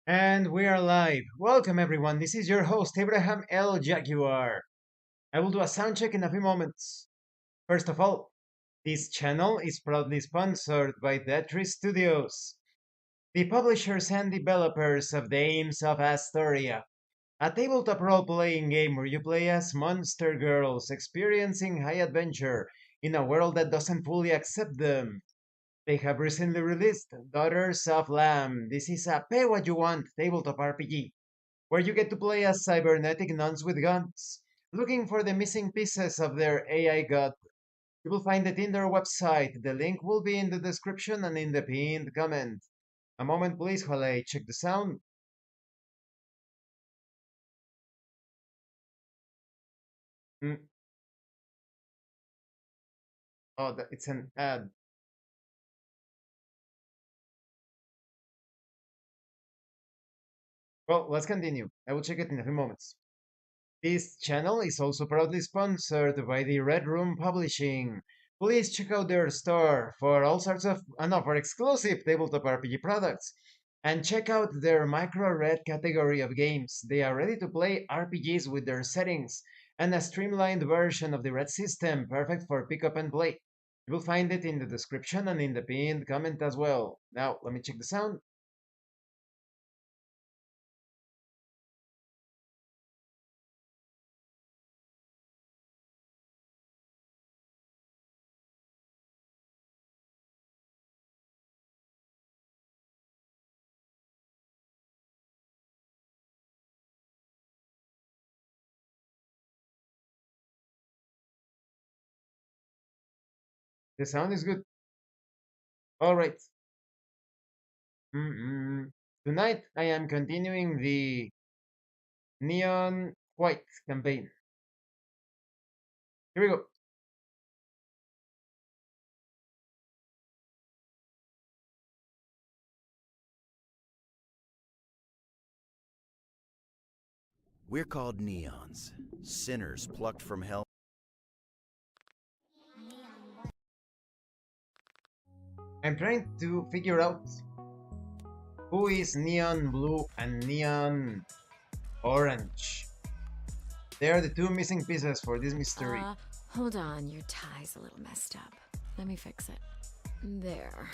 And we are live. Welcome everyone. This is your host Abraham L. Jaguar. I will do a sound check in a few moments. First of all, this channel is proudly sponsored by Detri Studios, the publishers and developers of Dames of Asstoria, a tabletop role-playing game where you play as monster girls experiencing high adventure in a world that doesn't fully accept them. They have recently released Daughters of Lamb. This is a pay what you want tabletop RPG where you get to play as cybernetic nuns with guns, looking for the missing pieces of their AI god. You will find it in their website. The link will be in the description and in the pinned comment. A moment, please, while I check the sound. Mm. Oh, it's an ad. Well, let's continue. I will check it in a few moments. This channel is also proudly sponsored by the Red Room Publishing. Please check out their store for all sorts of for exclusive tabletop RPG products. And check out their MicroRed category of games. They are ready to play RPGs with their settings and a streamlined version of the Red system, perfect for pick up and play. You will find it in the description and in the pinned comment as well. Now, let me check the sound. The sound is good. All right. Mm-mm. Tonight I am continuing the Neon White campaign. Here we go. We're called neons, sinners plucked from hell. I'm trying to figure out who is Neon Blue and Neon Orange. They are the two missing pieces for this mystery. Hold on, your tie's a little messed up. Let me fix it. There.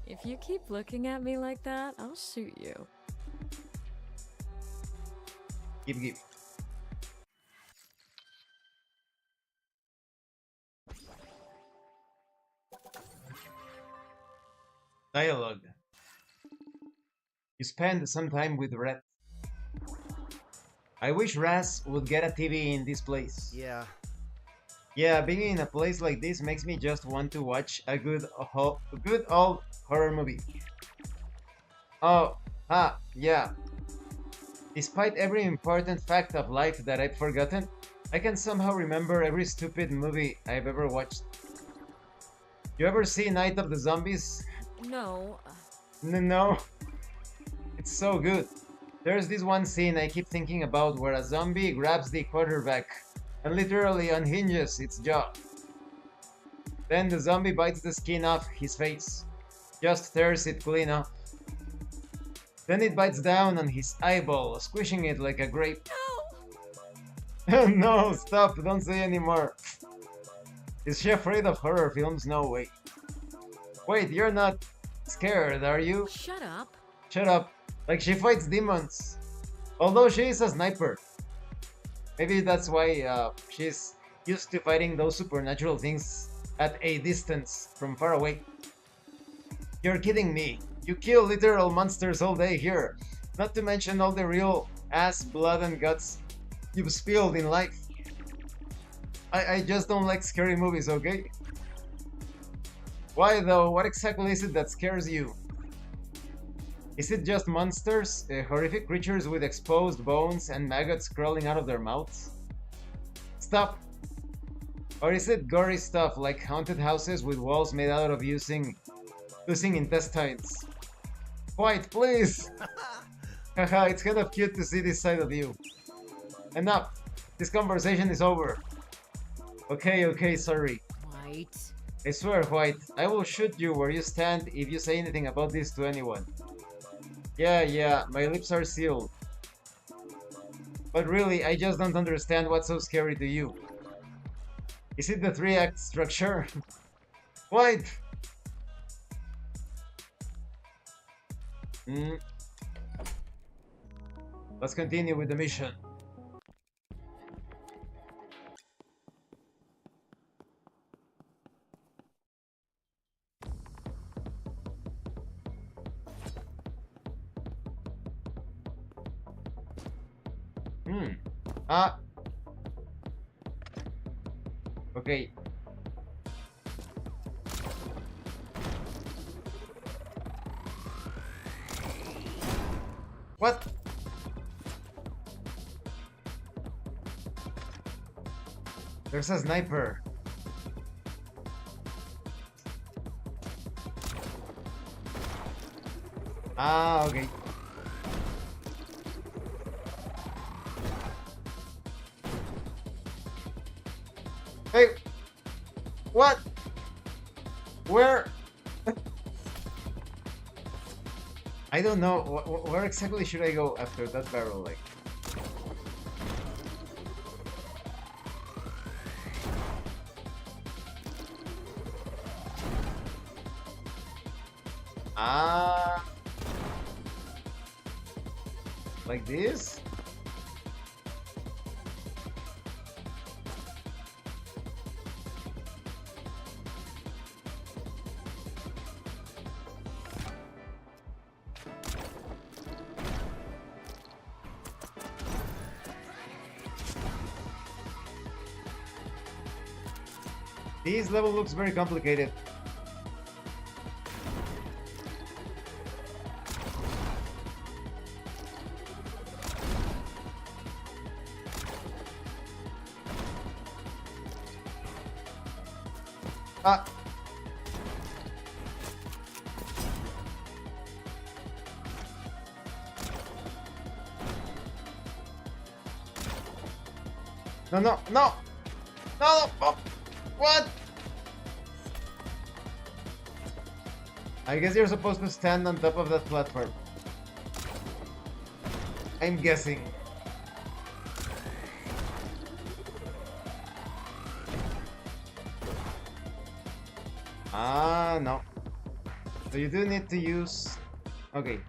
If you keep looking at me like that, I'll shoot you. Give. Dialogue. You spend some time with Red. I wish Raz would get a TV in this place. Yeah. Yeah, being in a place like this makes me just want to watch a good old horror movie. Oh, yeah. Despite every important fact of life that I've forgotten, I can somehow remember every stupid movie I've ever watched. You ever see Night of the Zombies? No. No. It's so good. There's this one scene I keep thinking about where a zombie grabs the quarterback and literally unhinges its jaw. Then the zombie bites the skin off his face, just tears it clean off. Then it bites down on his eyeball, squishing it like a grape. No! No, stop, don't say anymore. Is she afraid of horror films? No way. Wait, you're not scared, are you? Shut up. Shut up. Like she fights demons. Although she is a sniper. Maybe that's why she's used to fighting those supernatural things at a distance from far away. You're kidding me. You kill literal monsters all day here. Not to mention all the real ass, blood and guts you've spilled in life. I just don't like scary movies, okay? Why though? What exactly is it that scares you? Is it just monsters? Horrific creatures with exposed bones and maggots crawling out of their mouths? Stop! Or is it gory stuff like haunted houses with walls made out of using intestines? Quiet, please! Haha, it's kind of cute to see this side of you. Enough! This conversation is over. Okay, sorry. White. I swear, White, I will shoot you where you stand if you say anything about this to anyone. Yeah, my lips are sealed. But really, I just don't understand what's so scary to you. Is it the three-act structure? What? Mm, let's continue with the mission. Hmm. Ah. Okay. What? There's a sniper. Ah, okay. Hey, what? Where? I don't know. Where exactly should I go after that barrel? Like, ah, like this? This level looks very complicated. Ah. No, no, no! No! Oh, what? I guess you're supposed to stand on top of that platform. I'm guessing. Ah, no. So you do need to use... Okay.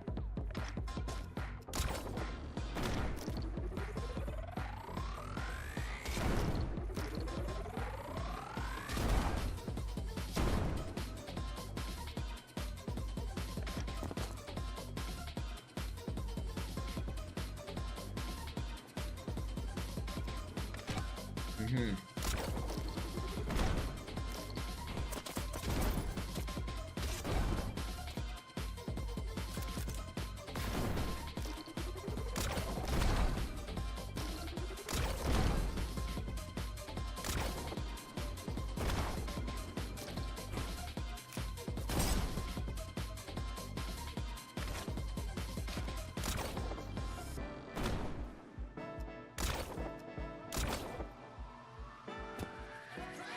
Mhm.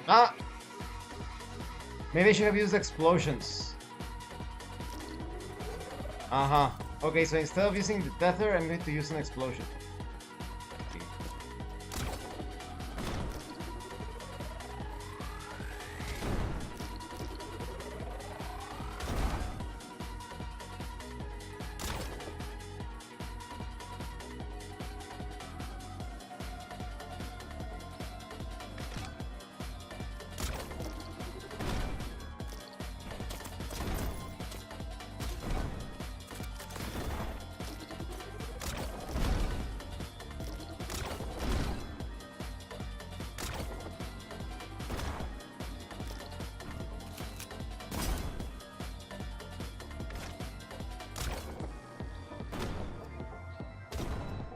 Ah! Maybe I should have used explosions. Uh-huh. Okay, so instead of using the tether, I'm going to use an explosion.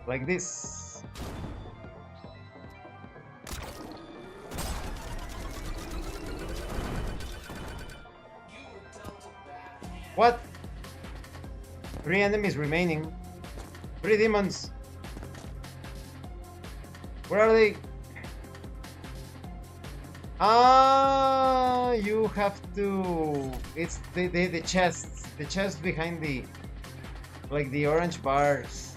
Like this. What? 3 enemies remaining. 3 demons. Where are they? Ah, you have to... It's the chest. The chest behind the... Like the orange bars.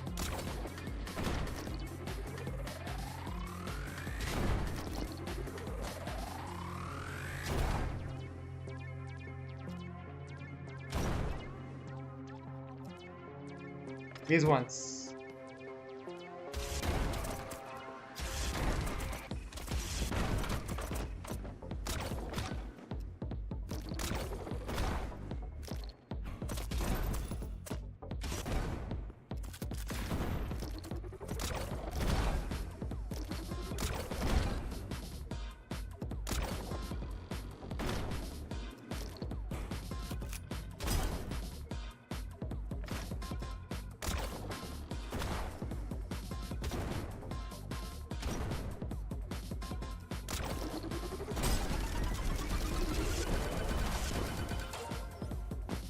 These ones.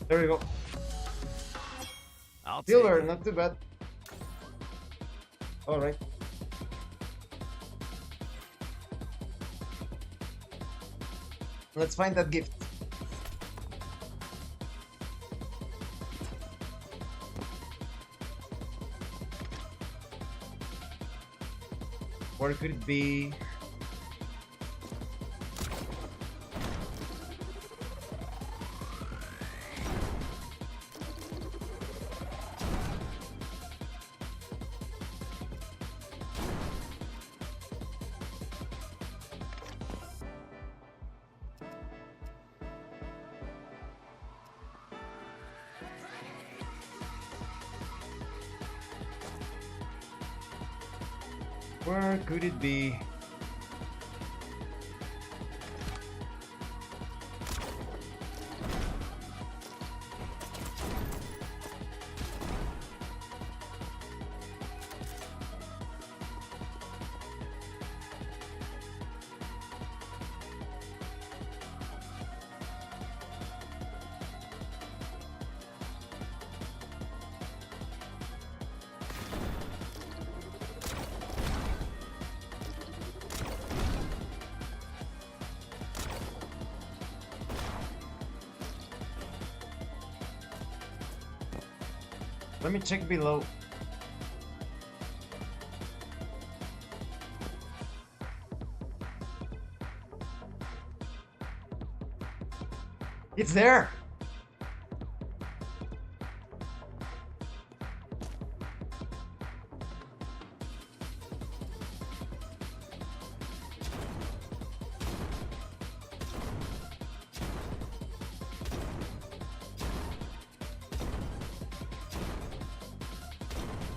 There we go. I'll take Silver, it. not too bad. Alright. Let's find that gift. Where could it be? Where could it be? Let me check below. It's there!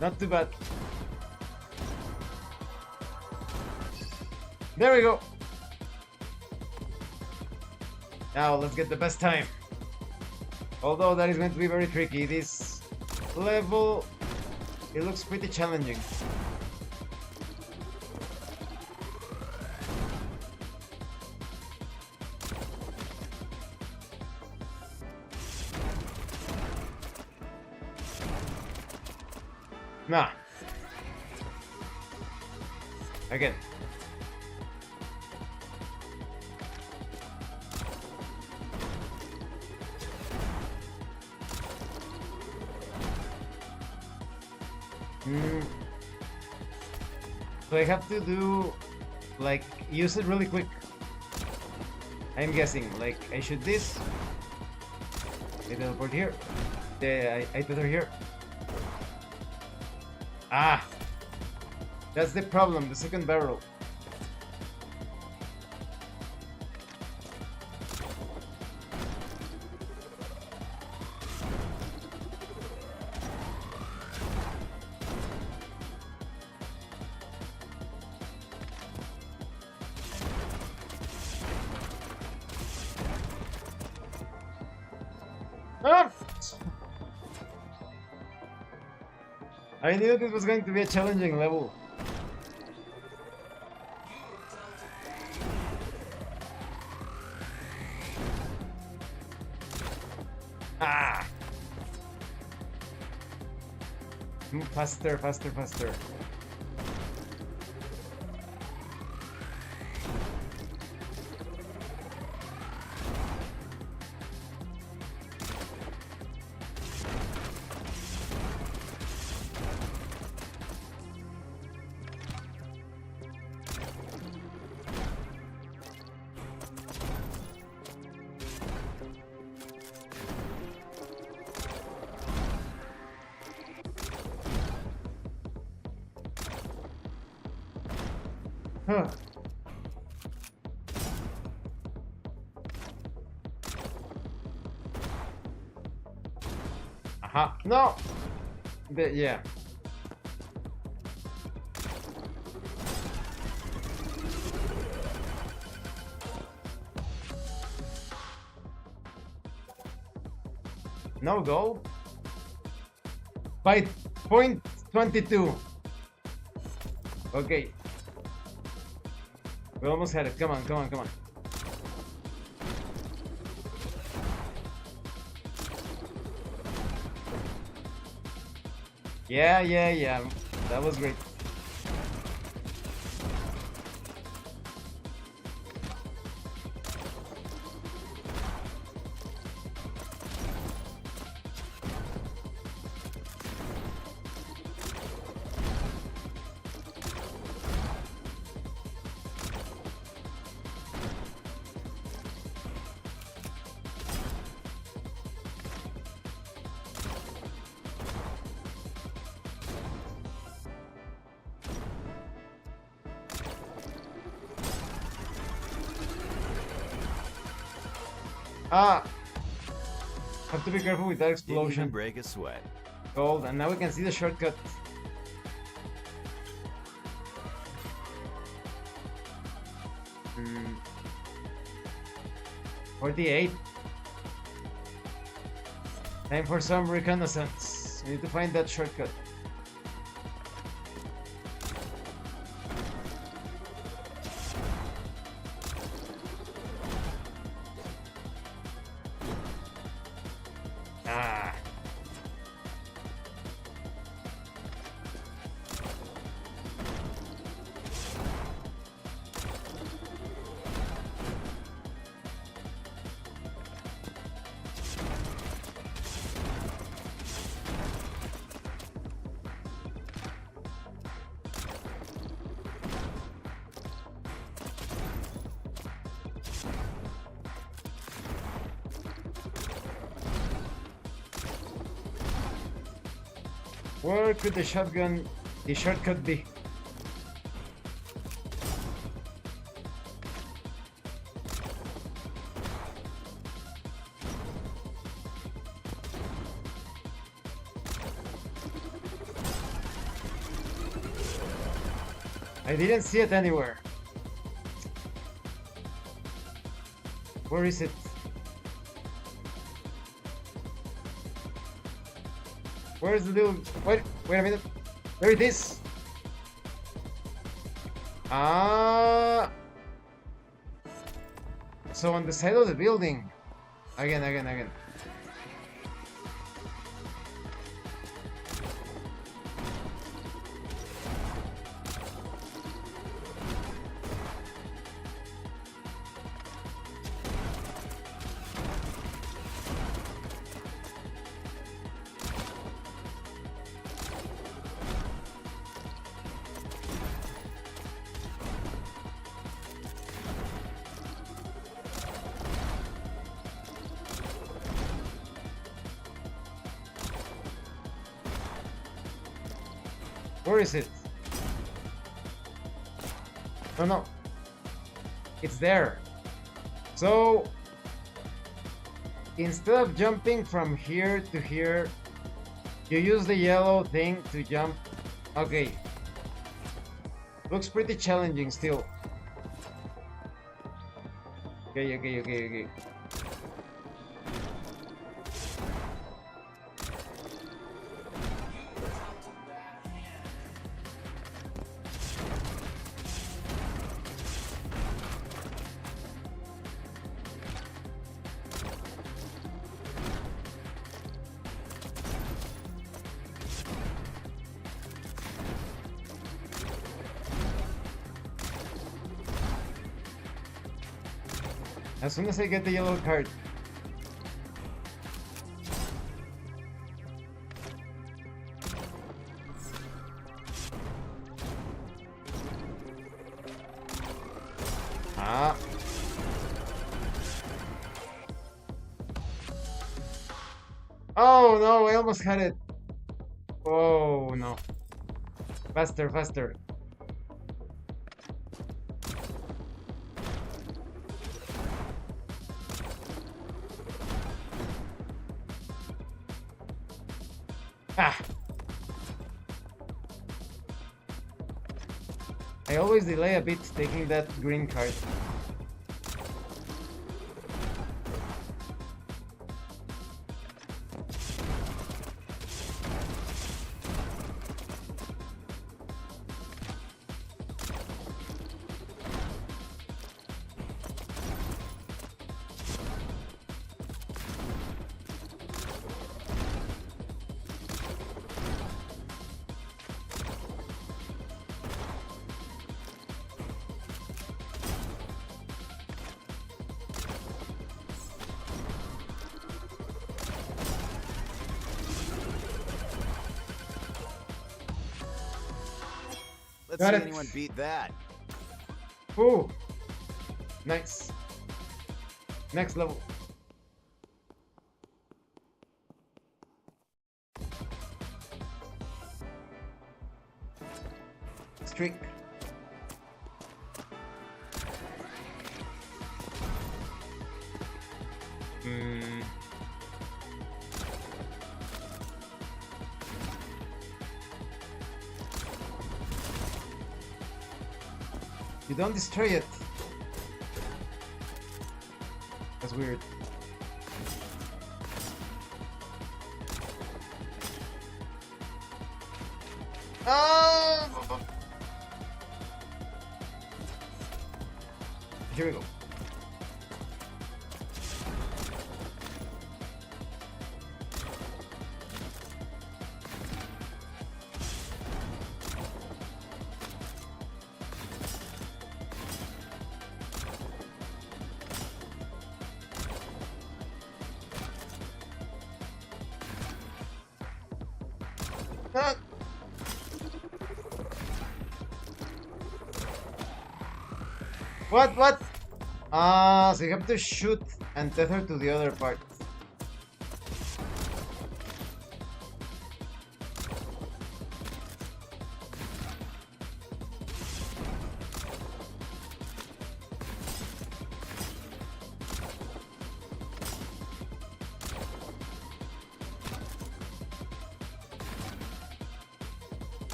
Not too bad. There we go. Now let's get the best time. Although that is going to be very tricky. This level, it looks pretty challenging. Nah. Again. So I have to do, like, use it really quick. I'm guessing, like, I shoot this. I teleport here. I tether here. Ah! That's the problem, the second barrel. Ah! I knew this was going to be a challenging level. Ah! Move faster, faster, faster. Huh. Aha. No! Yeah. No goal. By point 22. Okay. We almost had it. Come on, come on, come on. Yeah, yeah, yeah. That was great. Ah! Have to be careful with that Didn't even explosion. break a sweat. Gold, and now we can see the shortcut. Hmm. 48. Time for some reconnaissance. We need to find that shortcut. Ah. Where could the shortcut be? I didn't see it anywhere. Where is it? Where's the little... Wait a minute. There it is. Ah. So on the side of the building. Again. Where is it? No. It's there. So instead of jumping from here to here, you use the yellow thing to jump. Okay. Looks pretty challenging still. Okay. As soon as I get the yellow card. Ah. Oh no, I almost had it. Oh no. Faster. Ah! I always delay a bit taking that green card. Let's Got see it. anyone beat that. Ooh! Nice. Next level. Streak. Hmm. You don't destroy it. That's weird. Oh! Here we go. Ah! What? What? Ah, so you have to shoot and tether to the other part.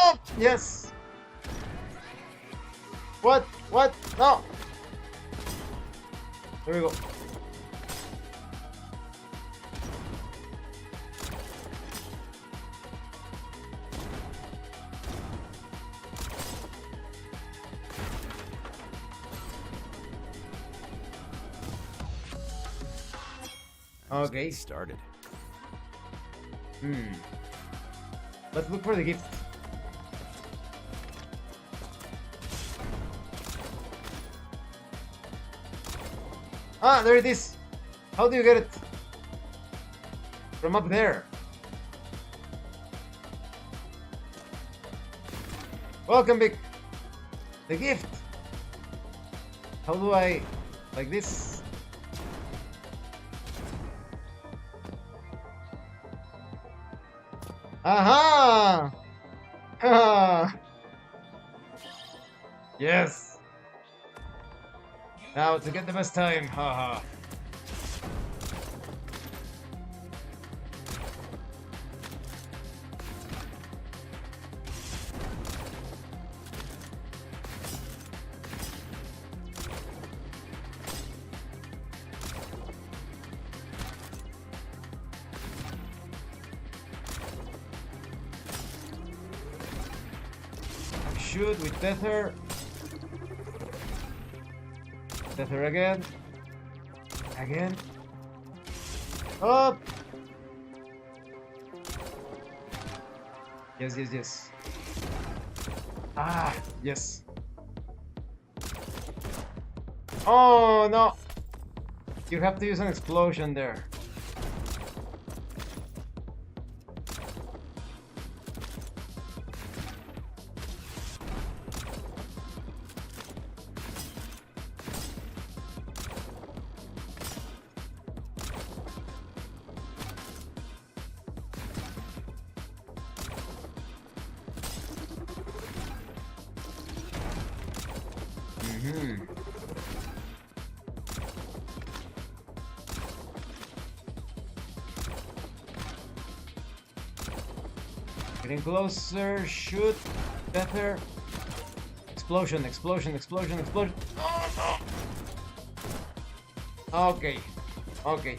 Oh, yes. What? What? No. There we go. Let's Okay. get started. Let's look for the gift. Ah, there it is. How do you get it? From up there. Welcome, Vic. The gift. How do I... like this? Aha! Ah! Yes. Now to get the best time. Haha. Shoot with tether. Tether again. Again. Up. Yes, yes, yes. Ah, yes. Oh no. You have to use an explosion there. Mm-hmm. Getting closer, shoot, tether, explosion, explosion, explosion, explosion. Oh no! Okay, okay.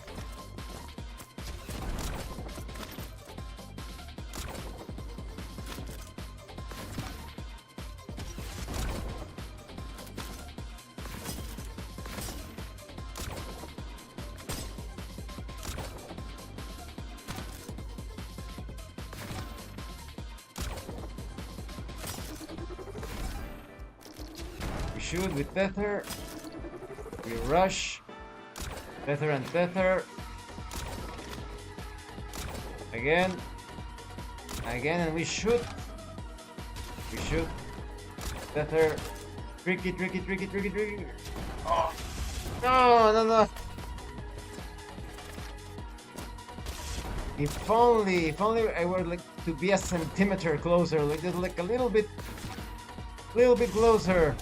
We shoot with tether. We rush. Tether and tether. Again. Again, and we shoot. We shoot. Tether. Tricky, tricky, tricky, tricky, tricky. Oh. No, no, no. If only I were like to be a centimeter closer, like just like a little bit closer.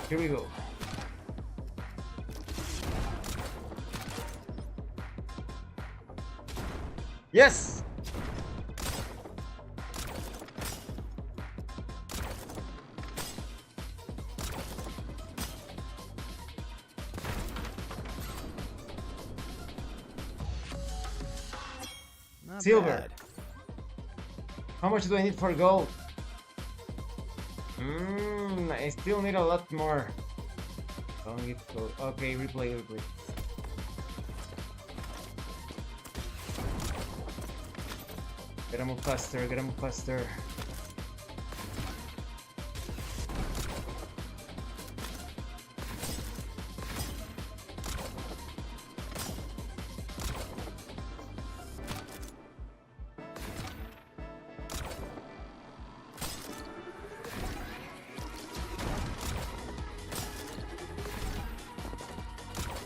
Here we go. Yes! Not Silver. bad. How much do I need for gold? I still need a lot more. Don't get gold. Okay, replay. Gotta move faster.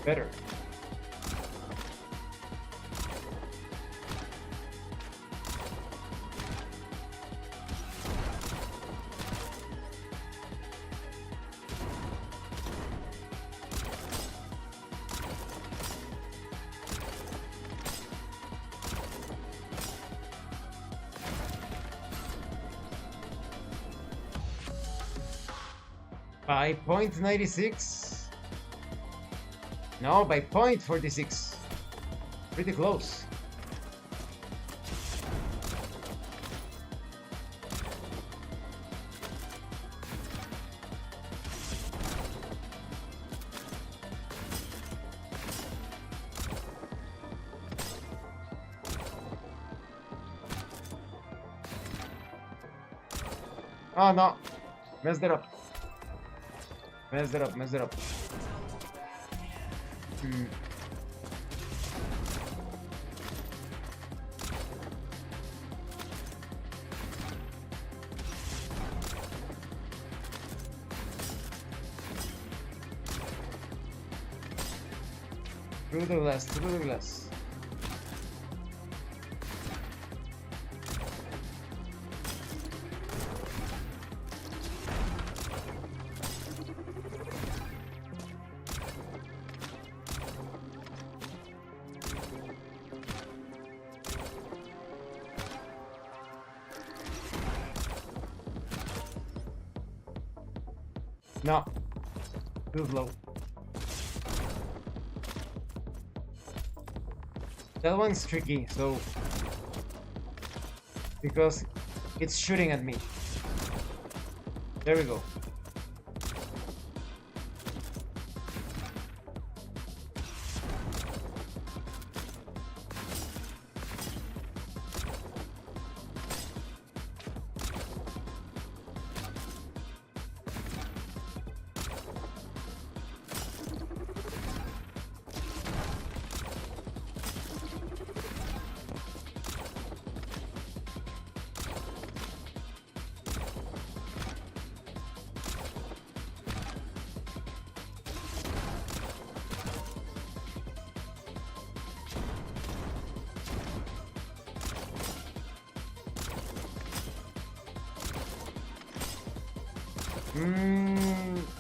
Better. By 0.96. No, by 0.46. Pretty close. Oh no, messed it up. Messed it up. Through the glass. No, too low. That one's tricky, so because it's shooting at me. There we go.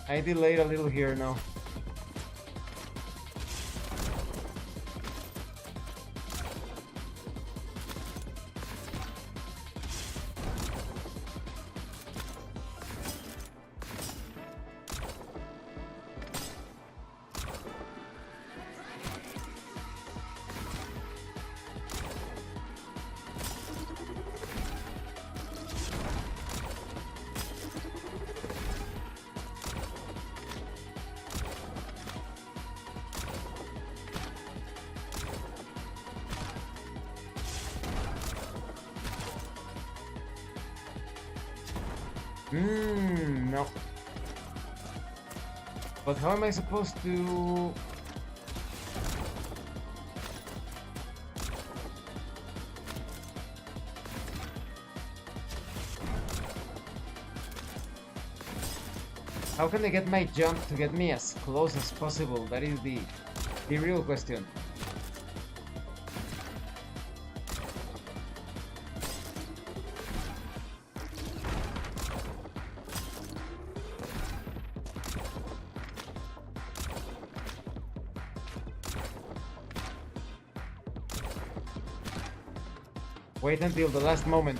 I delayed a little here now. No. But how am I supposed to... How can I get my jump to get me as close as possible? That is the real question. Wait until the last moment.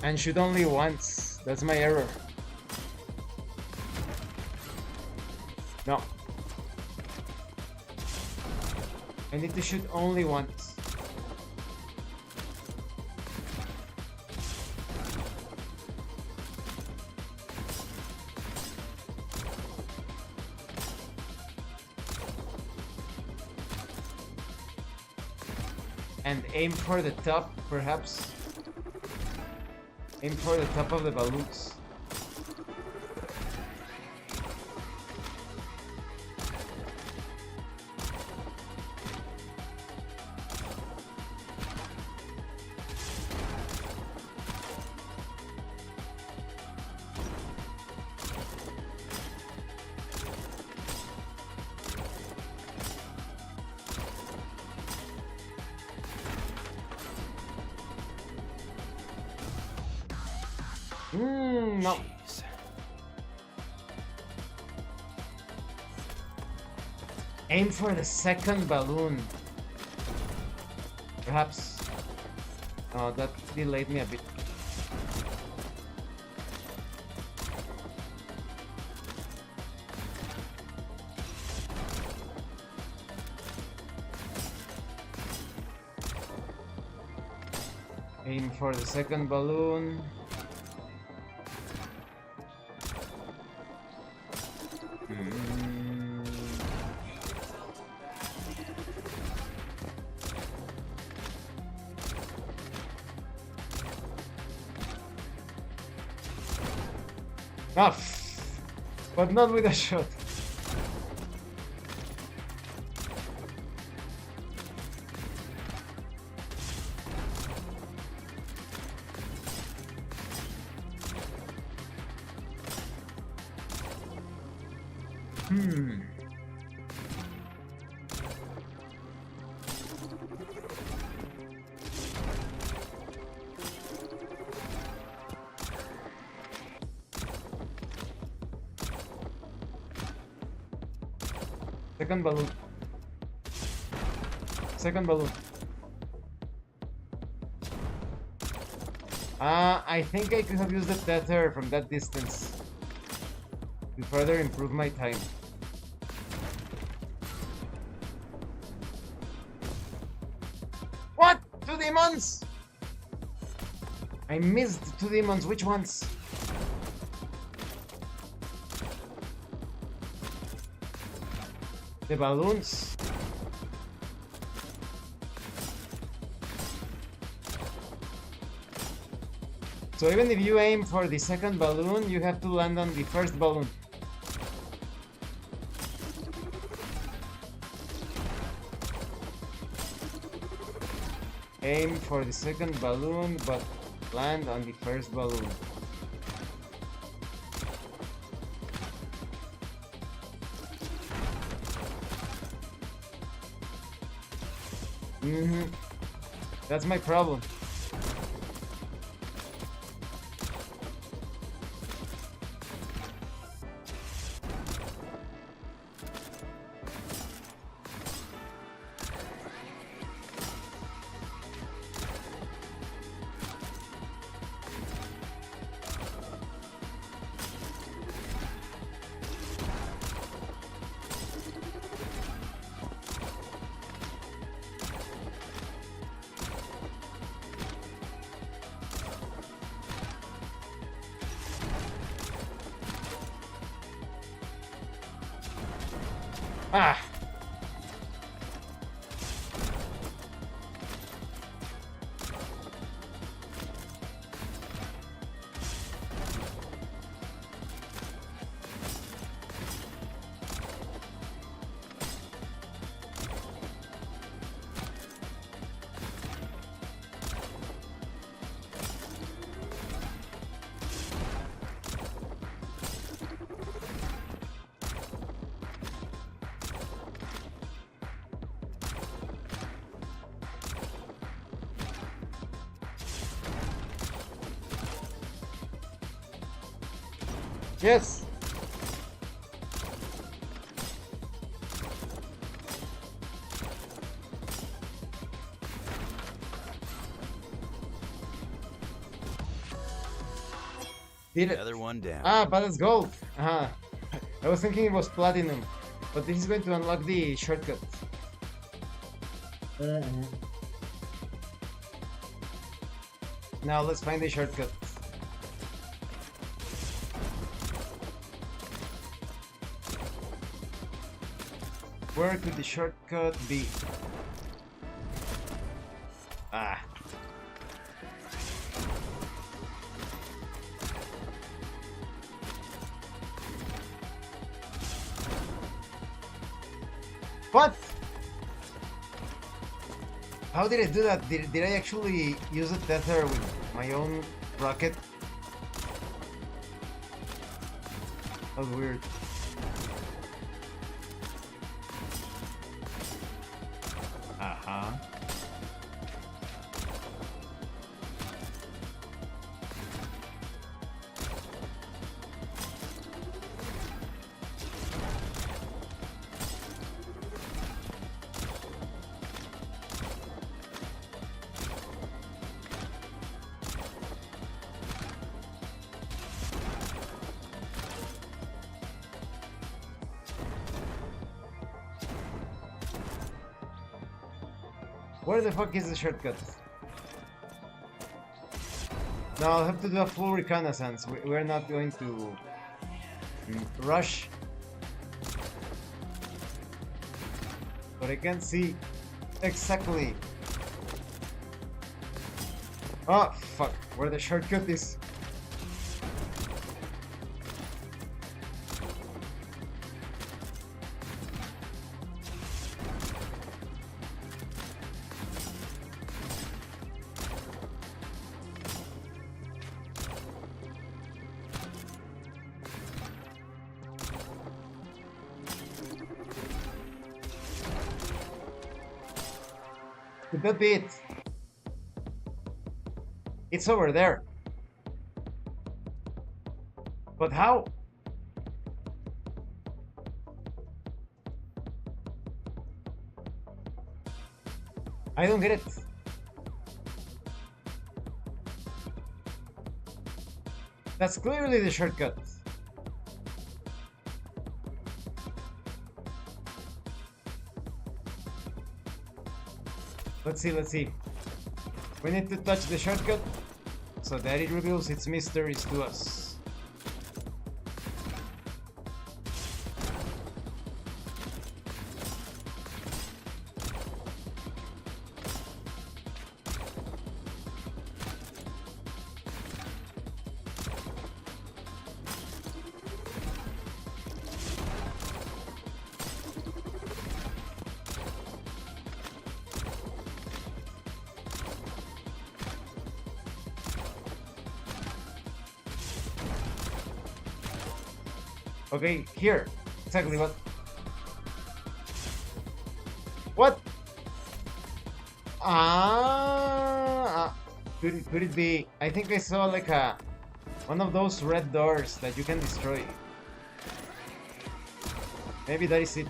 And shoot only once. That's my error. No. I need to shoot only once. And aim for the top, perhaps. Aim for the top of the balloons. No. Jeez. Aim for the second balloon. Perhaps. Oh, that delayed me a bit. Aim for the second balloon. Ah, but not with a shot. Second balloon. Second balloon. I think I could have used the tether from that distance to further improve my time. What? 2 demons? I missed 2 demons. Which ones? The balloons. So even if you aim for the second balloon, you have to land on the first balloon. Aim for the second balloon, but land on the first balloon. Mm-hmm. That's my problem. Ah! Yes! Did it? Another one down. Ah, but it's gold! Uh-huh. I was thinking it was platinum, but this is going to unlock the shortcut. Now let's find the shortcut. Where could the shortcut be? Ah. What? How did I do that? Did I actually use a tether with my own rocket? That was weird. Uh-huh. Where the fuck is the shortcut? No, I'll have to do a full reconnaissance. We're not going to rush. But I can't see exactly. Oh, fuck. Where the shortcut is. Could that be it? It's over there. But how? I don't get it. That's clearly the shortcut. Let's see, let's see. We need to touch the shortcut so that it reveals its mysteries to us. Okay, here. Exactly what? What? Could it be? I think I saw like a one of those red doors that you can destroy. Maybe that is it.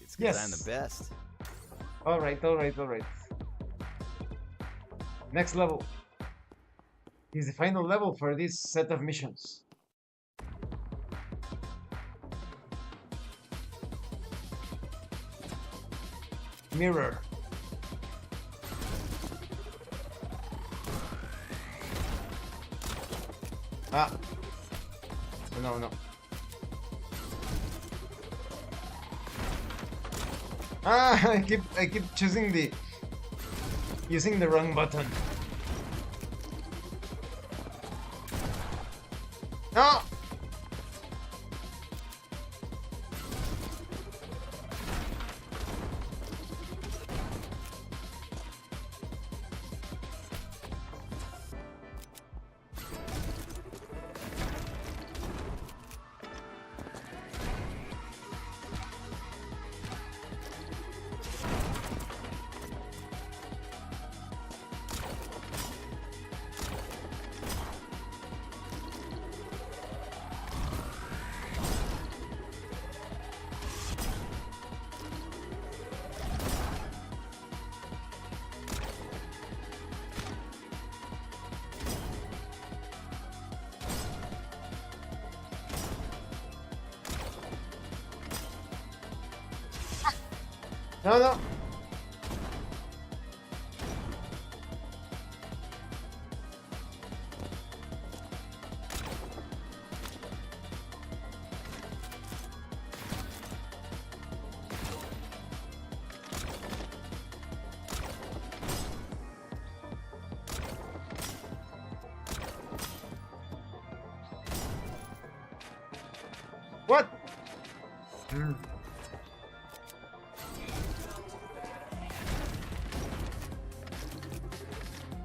It's because Yes. I'm the best. Alright. Next level is the final level for this set of missions. Mirror. Ah. No. I keep using the wrong button. No. No. What?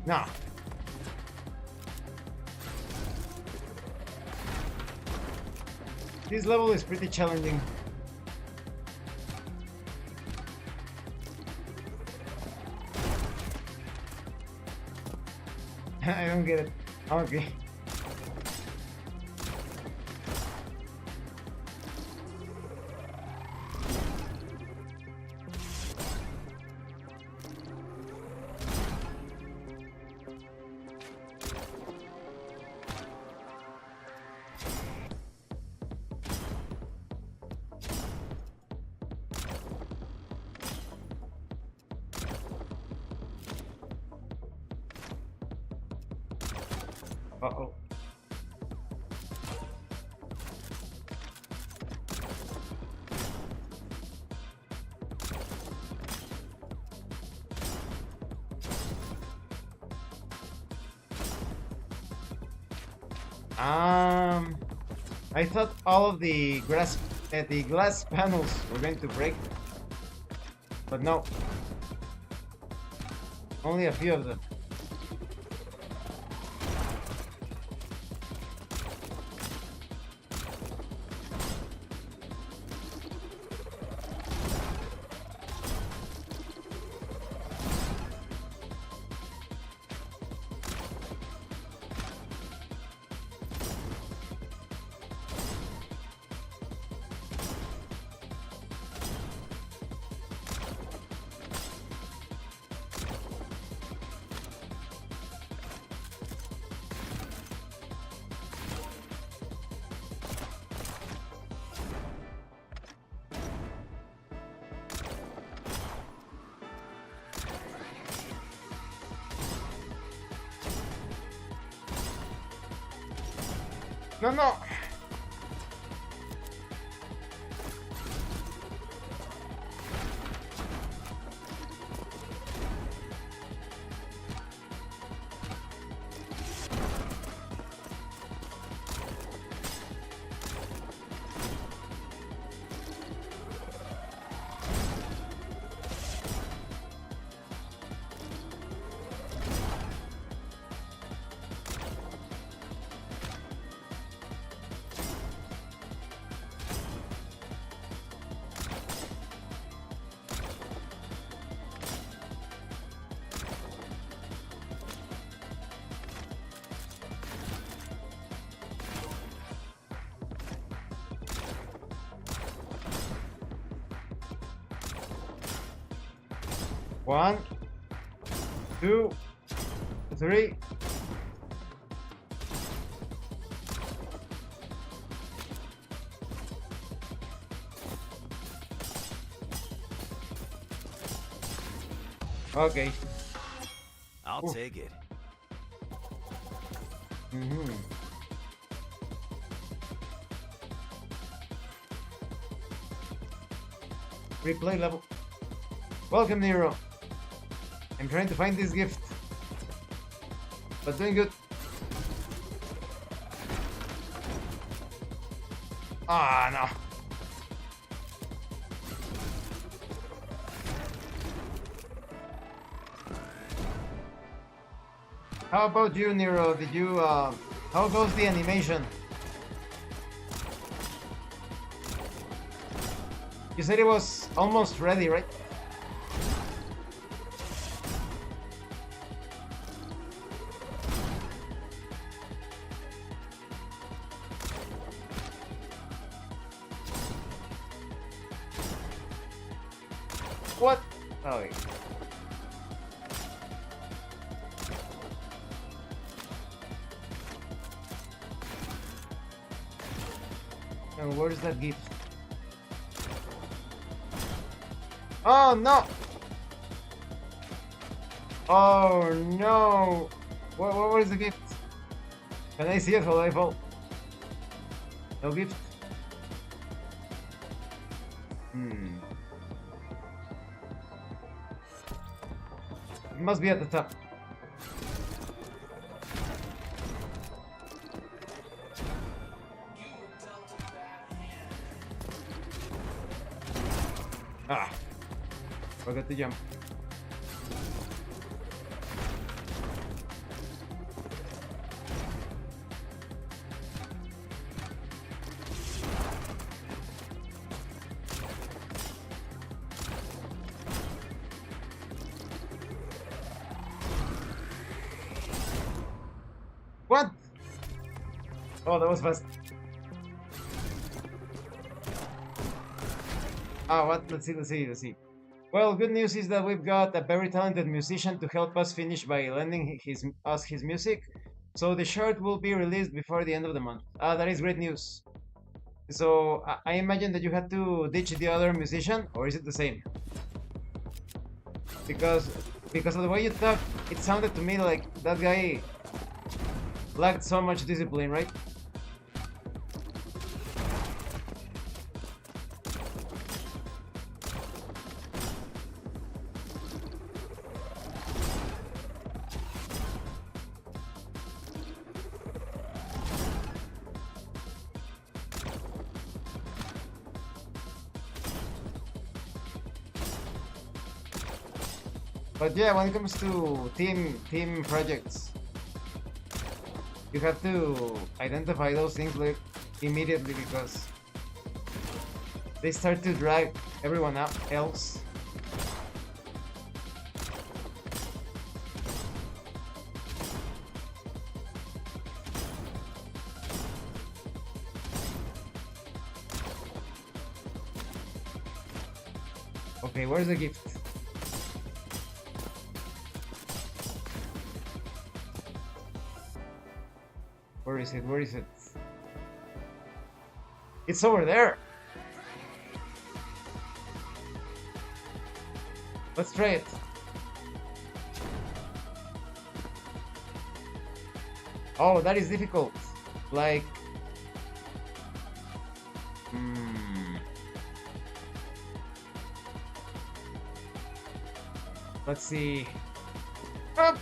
No. This level is pretty challenging. I don't get it. Okay. Uh-oh. I thought all of the glass panels were going to break, but no. Only a few of them. No, no. One, two, three. Okay. I'll Oof. take it. Mm-hmm. Replay level. Welcome, Nero. I'm trying to find this gift, but doing good. Ah, no. How about you, Nero? Did you, how goes the animation? You said it was almost ready, right? What? Oh, wait. And where's that gift? Oh no! Oh no! What is the gift? Can I see it while I fall? No gift? Hmm. It must be at the top. Ah. Forgot to jump. What? Oh, that was fast. Ah, what? Let's see. Well, good news is that we've got a very talented musician to help us finish by lending his music. So the short will be released before the end of the month. Ah, that is great news. So I imagine that you had to ditch the other musician, or is it the same? Because of the way you talk, it sounded to me like that guy lacked so much discipline, right? But yeah, when it comes to team projects, you have to identify those things like immediately because they start to drag everyone else. Okay, where's the gift? Where is it? Where is it? It's over there! Let's try it. Oh, that is difficult. Like, Hmm. Let's see. Up.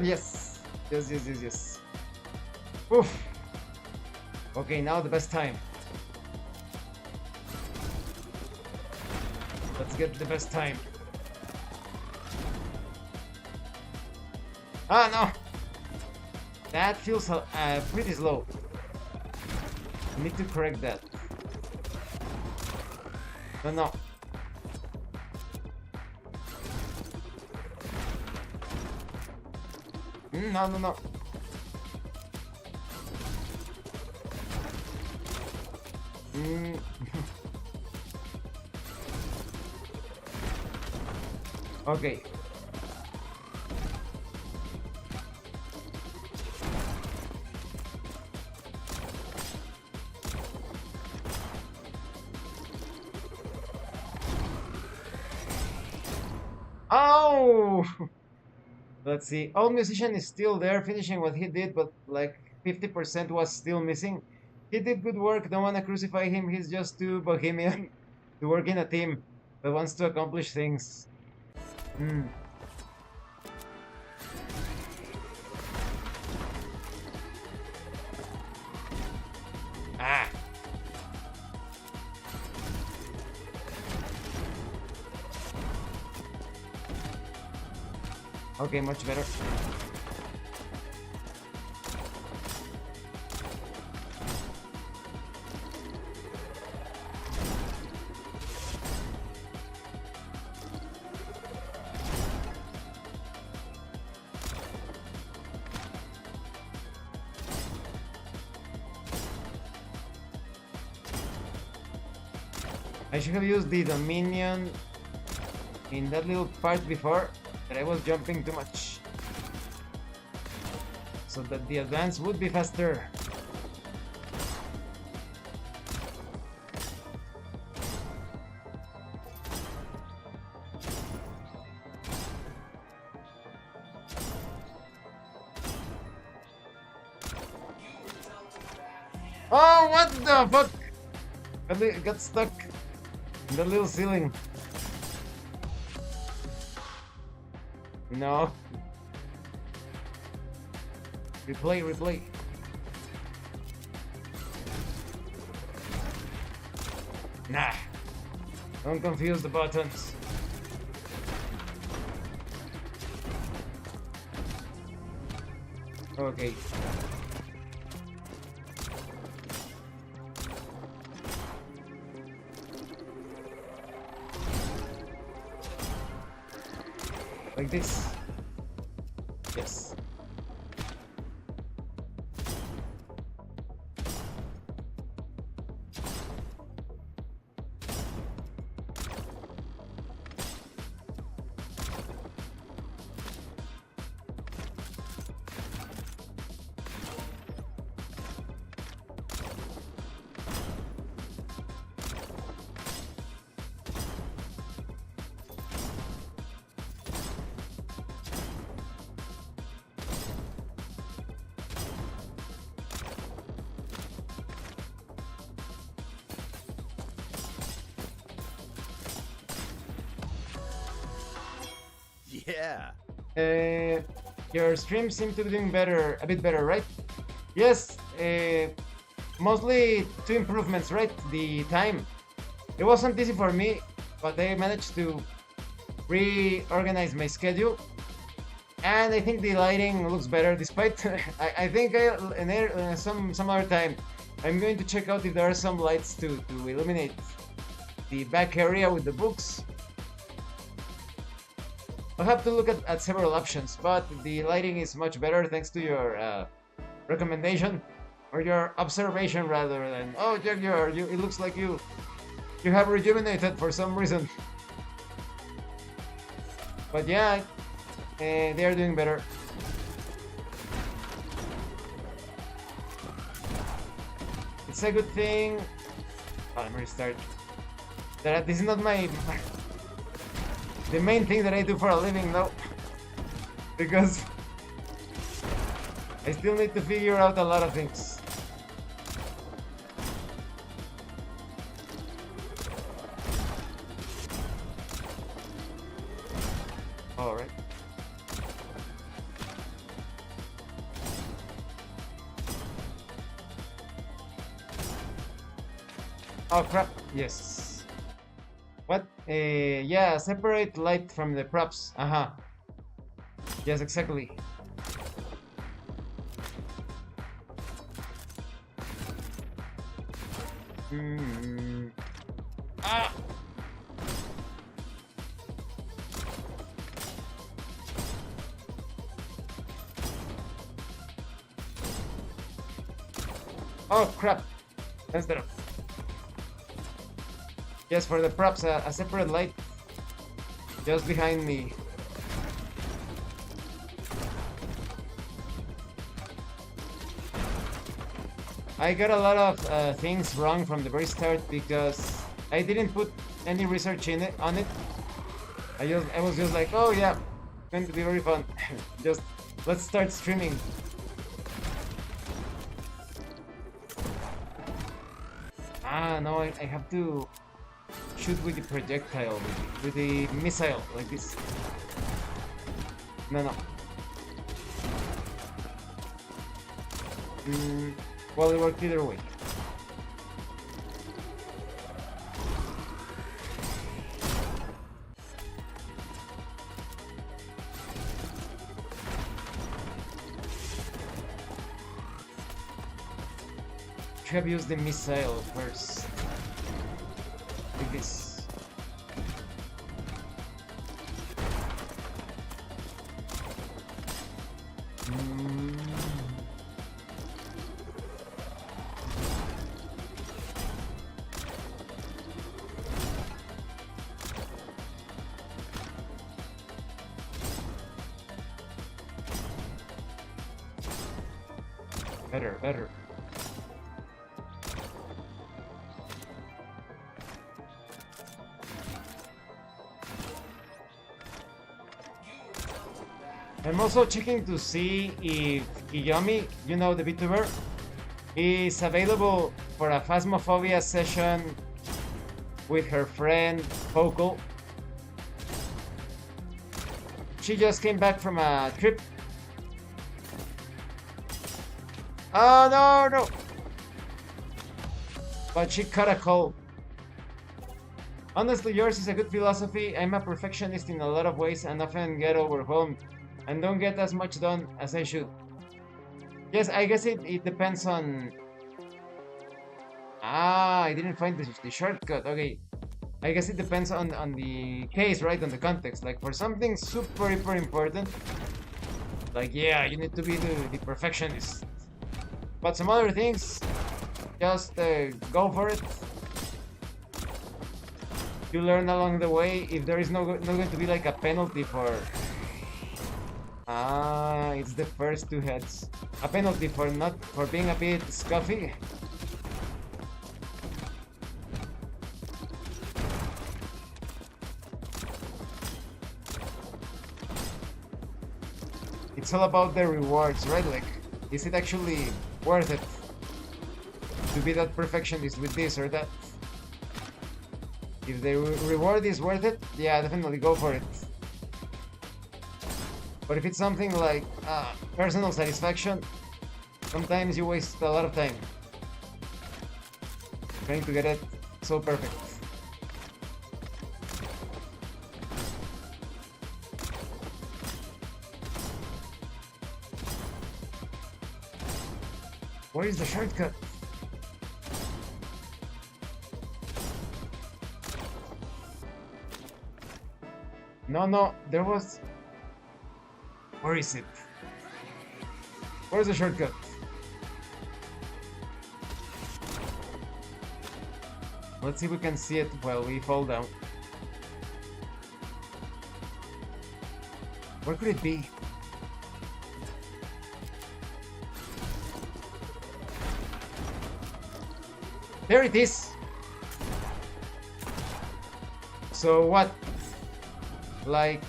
Yes. Yes, yes, yes, yes. Oof. Okay, now the best time. Let's get the best time. Ah, no. That feels pretty slow. I need to correct that. No, no. No, no, no. Mm. Okay. Oh! Let's see. Old musician is still there, finishing what he did, but like 50% was still missing. He did good work. Don't want to crucify him. He's just too bohemian to work in a team, but wants to accomplish things. Hmm. Ah. Okay, much better. I should have used the Dominion in that little part before, but I was jumping too much. So that the advance would be faster. Oh, what the fuck? Got stuck in the little ceiling. No. Replay, replay. Nah. Don't confuse the buttons. Okay. Like this. Yes. Yeah. Your stream seems to be doing better, a bit better, right? Yes, mostly two improvements, right? The time. It wasn't easy for me, but I managed to reorganize my schedule. And I think the lighting looks better despite, I think some other time, I'm going to check out if there are some lights to illuminate the back area with the books. I'll have to look at several options, but the lighting is much better thanks to your recommendation, or your observation rather than, oh Jaguar, it looks like you have rejuvenated for some reason. But yeah, they are doing better. It's a good thing. Oh, let me restart. That this is not my the main thing that I do for a living now. Because I still need to figure out a lot of things. Alright. Oh crap, yes. What? Yeah, separate light from the props. Uh-huh. Yes, exactly. Ah! Oh crap! That's the... Yes, for the props, a separate light just behind me. I got a lot of things wrong from the very start because I didn't put any research in it on it. I was just like, oh yeah, it's going to be very fun. Just let's start streaming. Ah no, I have to shoot with the projectile, with the missile, like this. No. Well, it worked either way. Should have used the missile first. Like this. Better. I'm also checking to see if Kiyomi, you know, the VTuber, is available for a Phasmophobia session with her friend Focal. She just came back from a trip. Oh no! But she caught a cold. Honestly, yours is a good philosophy. I'm a perfectionist in a lot of ways and often get overwhelmed and don't get as much done as I should. Yes, I guess it depends on... Ah, I didn't find the shortcut. Okay. I guess it depends on the case, right? On the context. Like for something super important, like yeah, you need to be the perfectionist. But some other things, just go for it. You learn along the way. If there is not going to be like a penalty for... Ah, it's the first two heads. A penalty for being a bit scuffy. It's all about the rewards, right? Like, is it actually worth it to be that perfectionist with this or that? If the reward is worth it, yeah, definitely go for it. But if it's something like personal satisfaction, sometimes you waste a lot of time trying to get it so perfect. Where is the shortcut? No, there was... Where is it? Where's the shortcut? Let's see if we can see it while we fall down. Where could it be? There it is! So what? Like...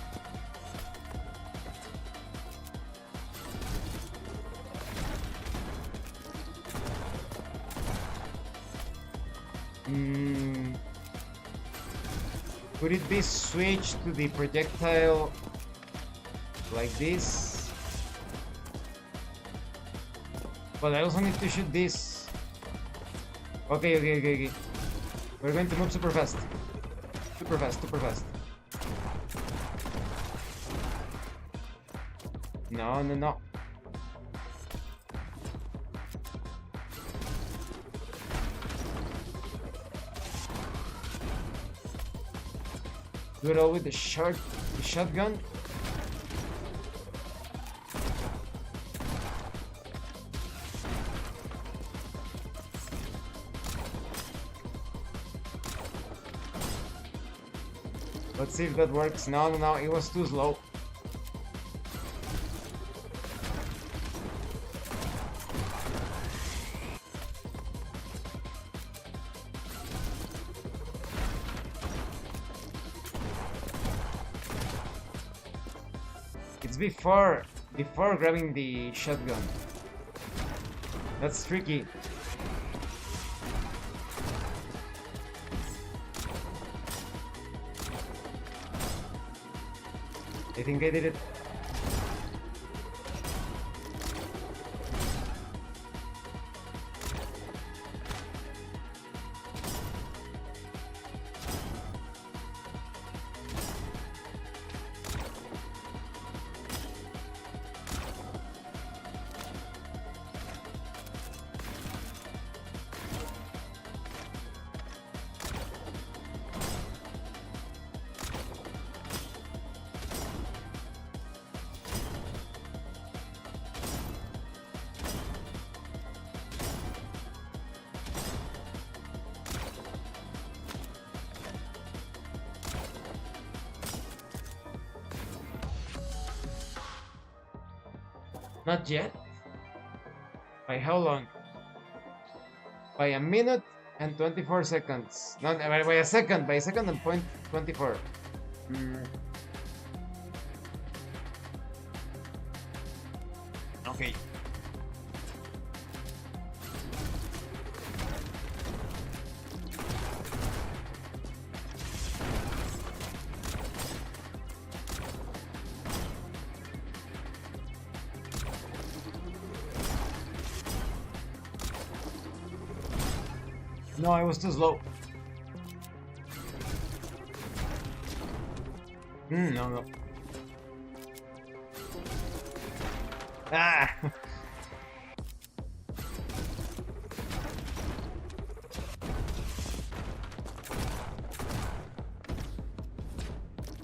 Could it be switched to the projectile like this? But I also need to shoot this. Okay. We're going to move super fast. Super fast. No. Do it all with the shotgun. Let's see if that works. No, it was too slow. It's before grabbing the shotgun. That's tricky. I think I did it. Not yet? By how long? By a minute and 24 seconds. No, by a second. By a second and point 24. Okay. No, I was too slow. No. Ah!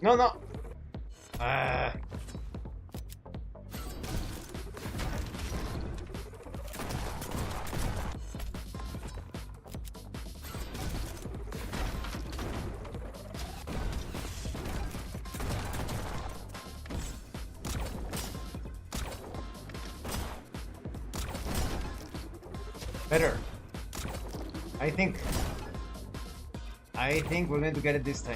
No. Ah! Better. I think we're going to get it this time.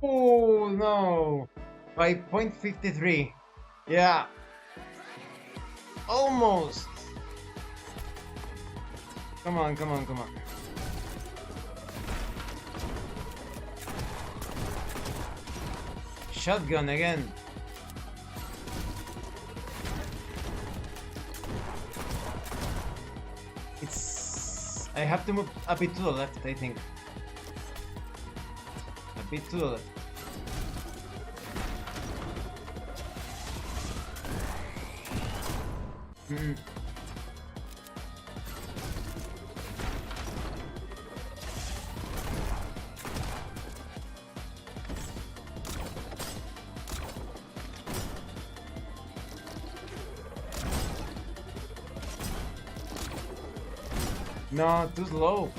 Oh no! By 0.53. Yeah. Almost. Come on. Shotgun again. I have to move a bit to the left, I think. A bit to the left. Mm. No, too slow.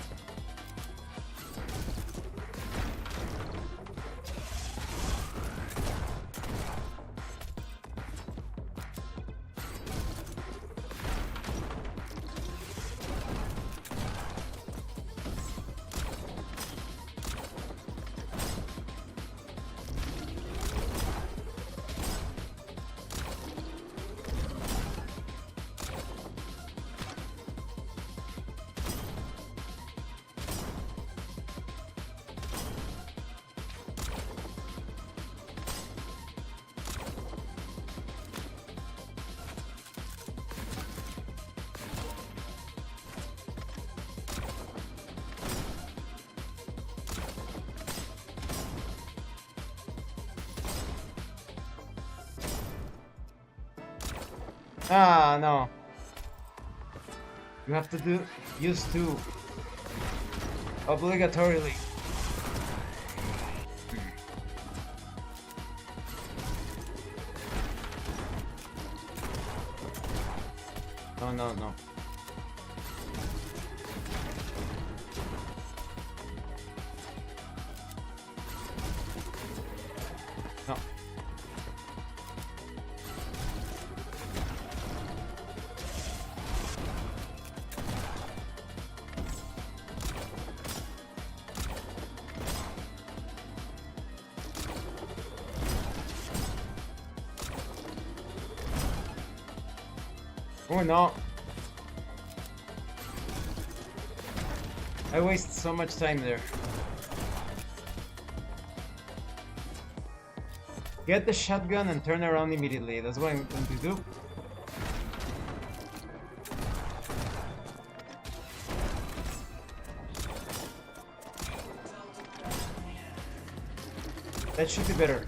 Ah, no. You have to use two obligatorily. No, no, no. No. Oh no. I waste so much time there. Get the shotgun and turn around immediately. That's what I'm going to do. That should be better.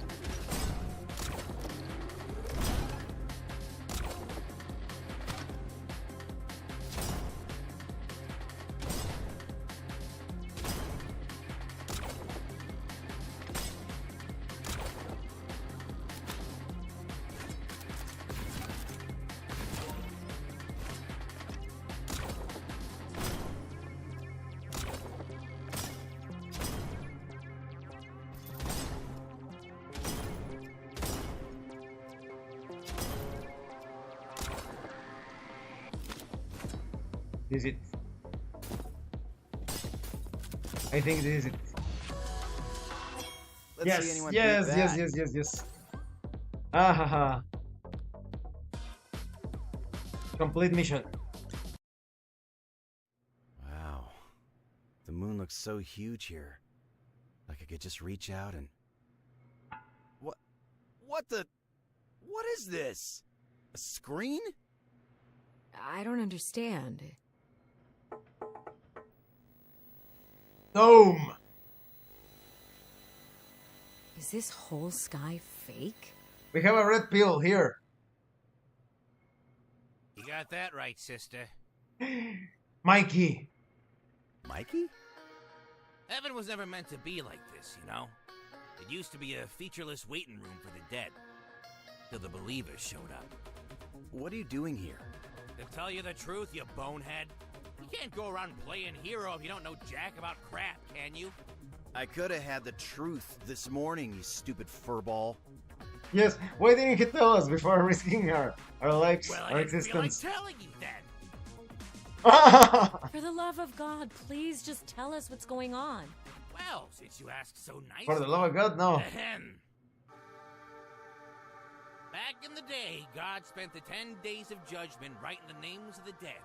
This is it. I think this is it. Let's Yes, see anyone yes, beat yes, that. yes, yes, yes. Ah ha ha. Complete mission. Wow. The moon looks so huge here. Like I could just reach out and... What the... What is this? A screen? I don't understand. Dome! Is this whole sky fake? We have a red pill here. You got that right, sister. Mikey. Mikey? Heaven was never meant to be like this, you know? It used to be a featureless waiting room for the dead. Till the believers showed up. What are you doing here? To tell you the truth, you bonehead, you can't go around playing hero if you don't know jack about crap, can you? I could have had the truth this morning, you stupid furball. Yes, why didn't he tell us before risking our lives, Well, our I didn't feel like existence? telling you then. For the love of God, please just tell us what's going on. Well, since you asked so nicely. For the love of God, no. Ahem. Back in the day, God spent the 10 days of judgment writing the names of the dead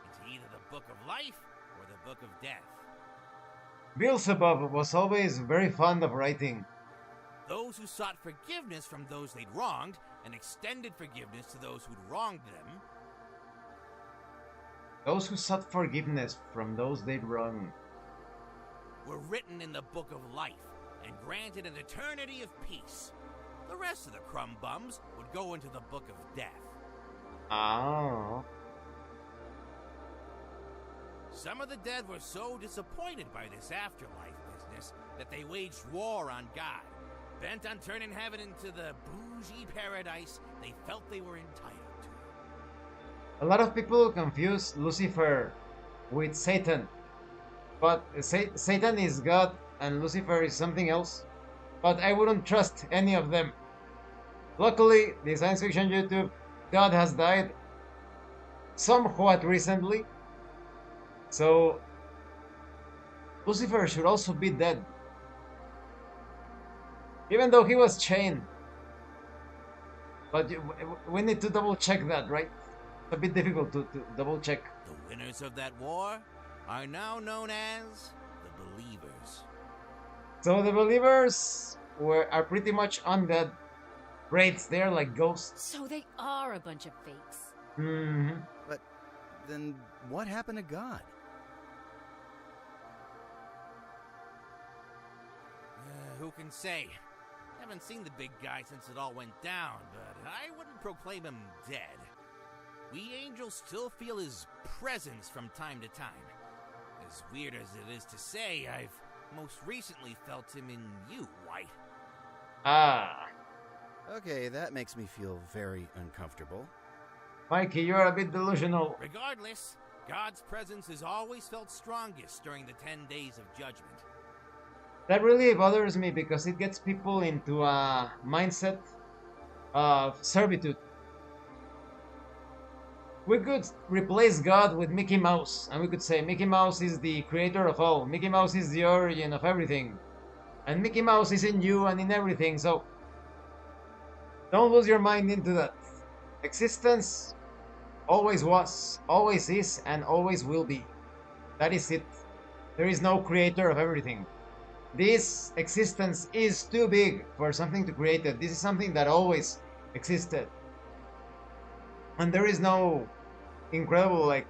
into either the book of life or the book of death. Beelzebub was always very fond of writing. Those who sought forgiveness from those they'd wronged and extended forgiveness to those who'd wronged them. Those who sought forgiveness from those they'd wronged. Were written in the book of life and granted an eternity of peace. The rest of the crumb bums would go into the book of death. Oh. Some of the dead were so disappointed by this afterlife business that they waged war on God, bent on turning heaven into the bougie paradise they felt they were entitled to. A lot of people confuse Lucifer with Satan, but Satan is God and Lucifer is something else. But I wouldn't trust any of them. Luckily, the science fiction YouTube God has died somewhat recently, so Lucifer should also be dead. Even though he was chained. But we need to double check that, right? It's a bit difficult to double check. The winners of that war are now known as the Believers. So the Believers are pretty much undead. Wraiths, they're like ghosts. So they are a bunch of fakes. Mm-hmm. But then what happened to God? Who can say? Haven't seen the big guy since it all went down, but I wouldn't proclaim him dead. We angels still feel his presence from time to time. As weird as it is to say, I've most recently felt him in you, White. Ah. Okay, that makes me feel very uncomfortable. Mikey, you're a bit delusional. Regardless, God's presence is always felt strongest during the 10 days of judgment. That really bothers me because it gets people into a mindset of servitude. We could replace God with Mickey Mouse, and we could say Mickey Mouse is the creator of all. Mickey Mouse is the origin of everything. And Mickey Mouse is in you and in everything, so don't lose your mind into that. Existence always was, always is, and always will be. That is it. There is no creator of everything. This existence is too big for something to create it. This is something that always existed. And there is no incredible like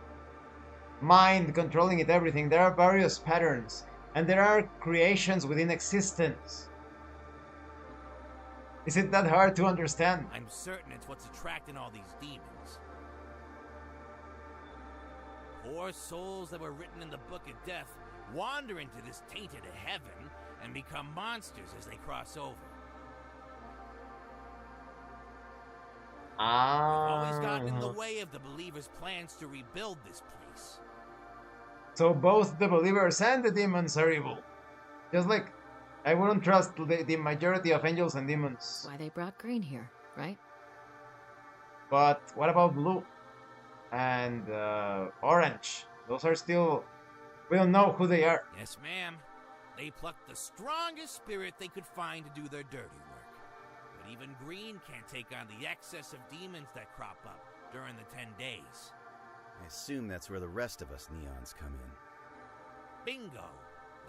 mind controlling it everything. There are various patterns and there are creations within existence. Is it that hard to understand? I'm certain it's what's attracting all these demons. 4 souls that were written in the Book of Death wander into this tainted heaven and become monsters as they cross over. We've always gotten in the way of the Believers' plans to rebuild this place. So both the Believers and the demons are evil. Just like I wouldn't trust the majority of angels and demons. Why they brought green here, right? But what about blue and orange? Those are still... We don't know who they are. Yes, ma'am. They plucked the strongest spirit they could find to do their dirty work. But even green can't take on the excess of demons that crop up during the 10 days. I assume that's where the rest of us neons come in. Bingo!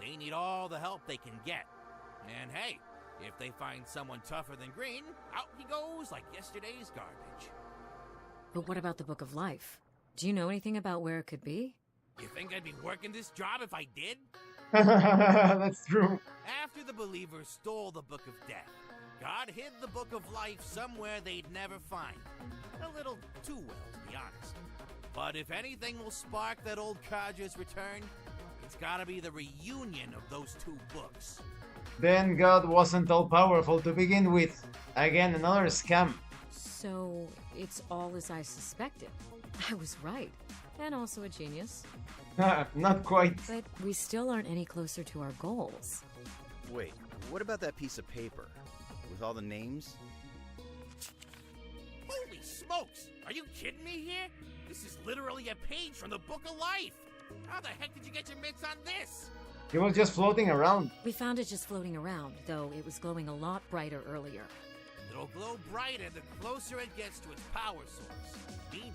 They need all the help they can get. And hey, if they find someone tougher than green, out he goes like yesterday's garbage. But what about the Book of Life? Do you know anything about where it could be? You think I'd be working this job if I did? That's true. After the Believers stole the Book of Death, God hid the Book of Life somewhere they'd never find. A little too well, to be honest. But if anything will spark that old codger's return, it's gotta be the reunion of those 2 books. Then God wasn't all powerful to begin with. Again, another scam. So, it's all as I suspected. I was right. And also a genius. Not quite. But we still aren't any closer to our goals. Wait, what about that piece of paper? With all the names? Holy smokes! Are you kidding me here? This is literally a page from the Book of Life! How the heck did you get your mitts on this? It was just floating around. We found it just floating around, though it was glowing a lot brighter earlier. It'll glow brighter the closer it gets to its power source. Meaning,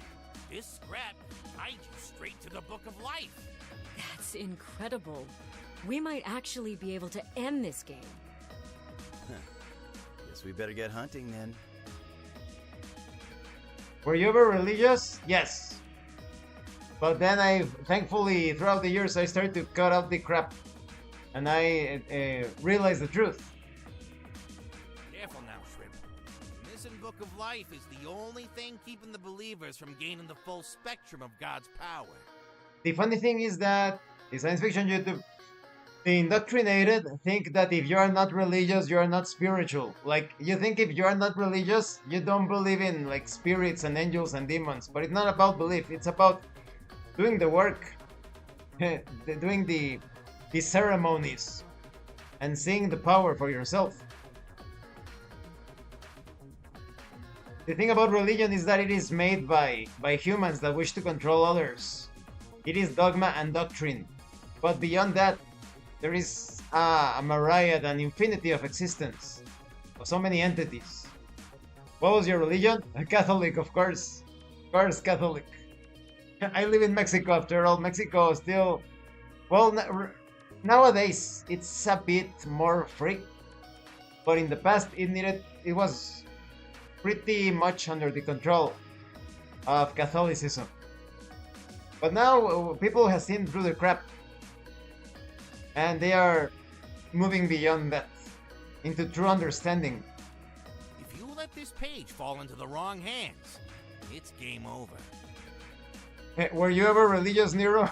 this scrap guides you straight to the Book of Life. That's incredible. We might actually be able to end this game. Guess we better get hunting then. Were you ever religious? Yes. But then thankfully, throughout the years, I started to cut out the crap. And I realized the truth. Careful now, Shrimp. The missing Book of Life is the only thing keeping the Believers from gaining the full spectrum of God's power. The funny thing is that the science fiction YouTube, the indoctrinated think that if you are not religious, you are not spiritual. Like, you think if you are not religious, you don't believe in like spirits and angels and demons. But it's not about belief. It's about doing the work, doing the ceremonies, and seeing the power for yourself. The thing about religion is that it is made by humans that wish to control others. It is dogma and doctrine. But beyond that, there is a myriad, an infinity of existence, of so many entities. What was your religion? A Catholic, of course. Of course, Catholic. I live in Mexico after all. Mexico still, well, nowadays it's a bit more free, but in the past it was pretty much under the control of Catholicism. But now people have seen through the crap, and they are moving beyond that into true understanding. If you let this page fall into the wrong hands, it's game over. Were you ever religious, Nero?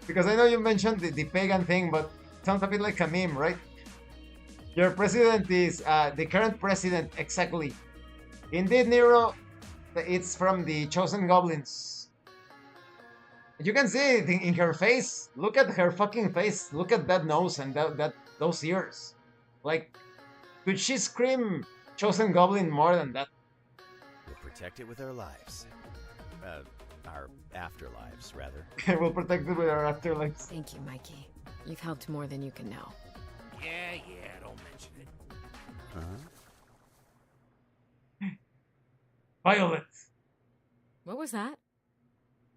Because I know you mentioned the pagan thing, but it sounds a bit like a meme, right? Your president is the current president, exactly. Indeed, Nero, it's from the Chosen Goblins. You can see it in her face. Look at her fucking face. Look at that nose and those ears. Like, could she scream Chosen Goblin more than that? We'll protect it with our lives. Our afterlives, rather. We'll protect it with our afterlives. Thank you, Mikey. You've helped more than you can know. Yeah, don't mention it. Uh-huh. Violet. What was that?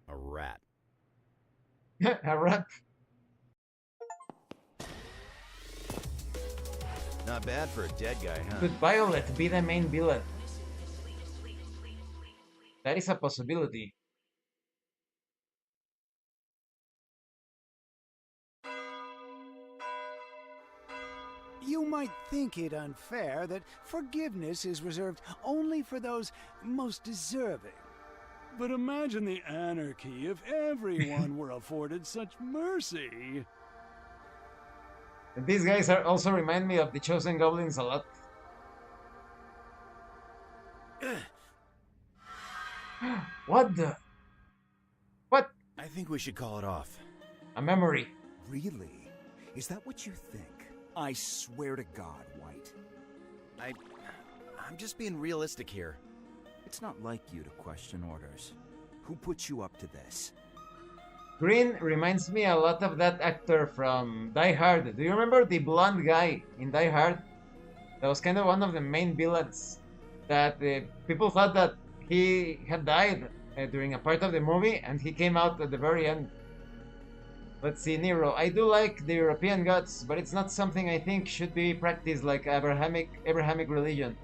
A rat. A rat. Not bad for a dead guy, huh? Could Violet be the main villain? That is a possibility. You might think it unfair that forgiveness is reserved only for those most deserving. But imagine the anarchy if everyone were afforded such mercy. These guys also remind me of the Chosen Goblins a lot. What the? What? I think we should call it off. A memory. Really? Is that what you think? I swear to God, White. I'm just being realistic here. It's not like you to question orders. Who put you up to this? Green reminds me a lot of that actor from Die Hard. Do you remember the blonde guy in Die Hard? That was kind of one of the main villains. That people thought that he had died during a part of the movie, and he came out at the very end. Let's see, Nero. I do like the European gods, but it's not something I think should be practiced like Abrahamic religion.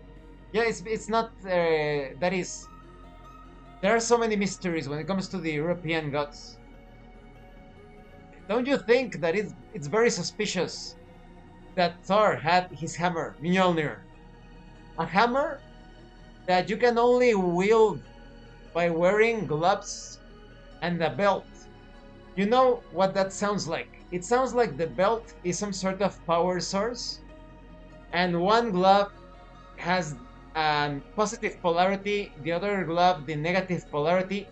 Yeah, it's not. That is. There are so many mysteries when it comes to the European gods. Don't you think that it's very suspicious that Thor had his hammer, Mjolnir? A hammer that you can only wield by wearing gloves and a belt. You know what that sounds like? It sounds like the belt is some sort of power source, and one glove has a positive polarity, the other glove the negative polarity.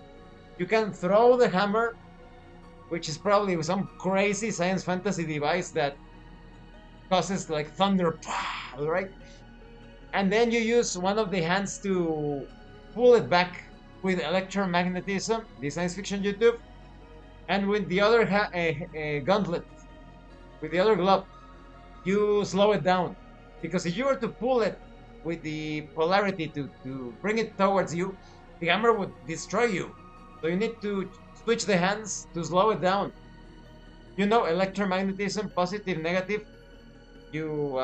You can throw the hammer, which is probably some crazy science fantasy device that causes like thunder, right? And then you use one of the hands to pull it back with electromagnetism, the science fiction YouTube, and with the other gauntlet, with the other glove, you slow it down. Because if you were to pull it with the polarity to bring it towards you, the hammer would destroy you. So you need to switch the hands to slow it down. You know, electromagnetism, positive, negative. You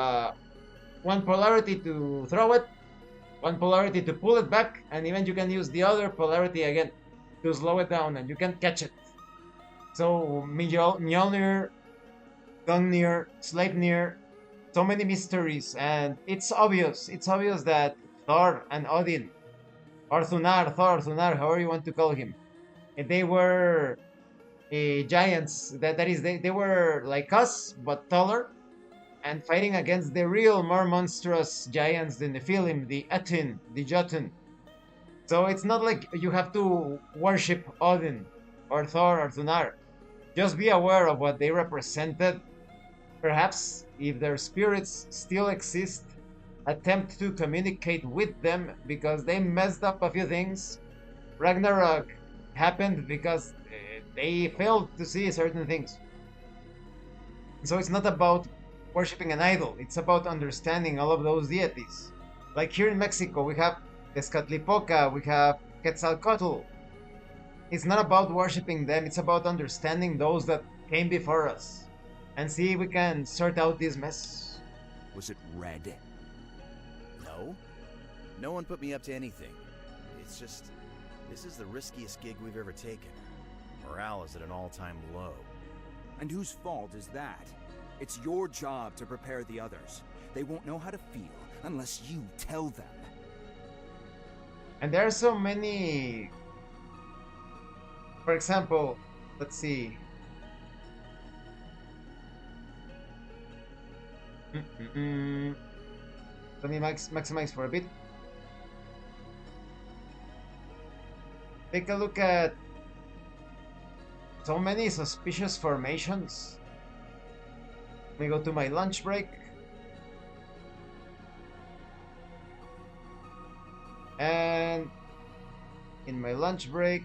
one polarity to throw it, one polarity to pull it back, and even you can use the other polarity again to slow it down, and you can catch it. So Mjolnir, Gungnir, Sleipnir, so many mysteries, and it's obvious that Thor and Odin, or Thunar, Thor, Thunar, however you want to call him, They were giants. That is, they were like us but taller, and fighting against the real, more monstrous giants, the Nephilim, the Atin, the Jotun. So it's not like you have to worship Odin or Thor or Thunar. Just be aware of what they represented. Perhaps, if their spirits still exist, attempt to communicate with them because they messed up a few things. Ragnarok happened because they failed to see certain things. So it's not about worshipping an idol, it's about understanding all of those deities. Like here in Mexico, we have Tezcatlipoca, we have Quetzalcoatl. It's not about worshipping them, it's about understanding those that came before us and see if we can sort out this mess. Was it red? No. No one put me up to anything. It's just, this is the riskiest gig we've ever taken. Morale is at an all-time low. And whose fault is that? It's your job to prepare the others. They won't know how to feel unless you tell them. And there are so many... For example, let's see. Let me maximize for a bit. Take a look at so many suspicious formations. Let me go to my lunch break. And in my lunch break,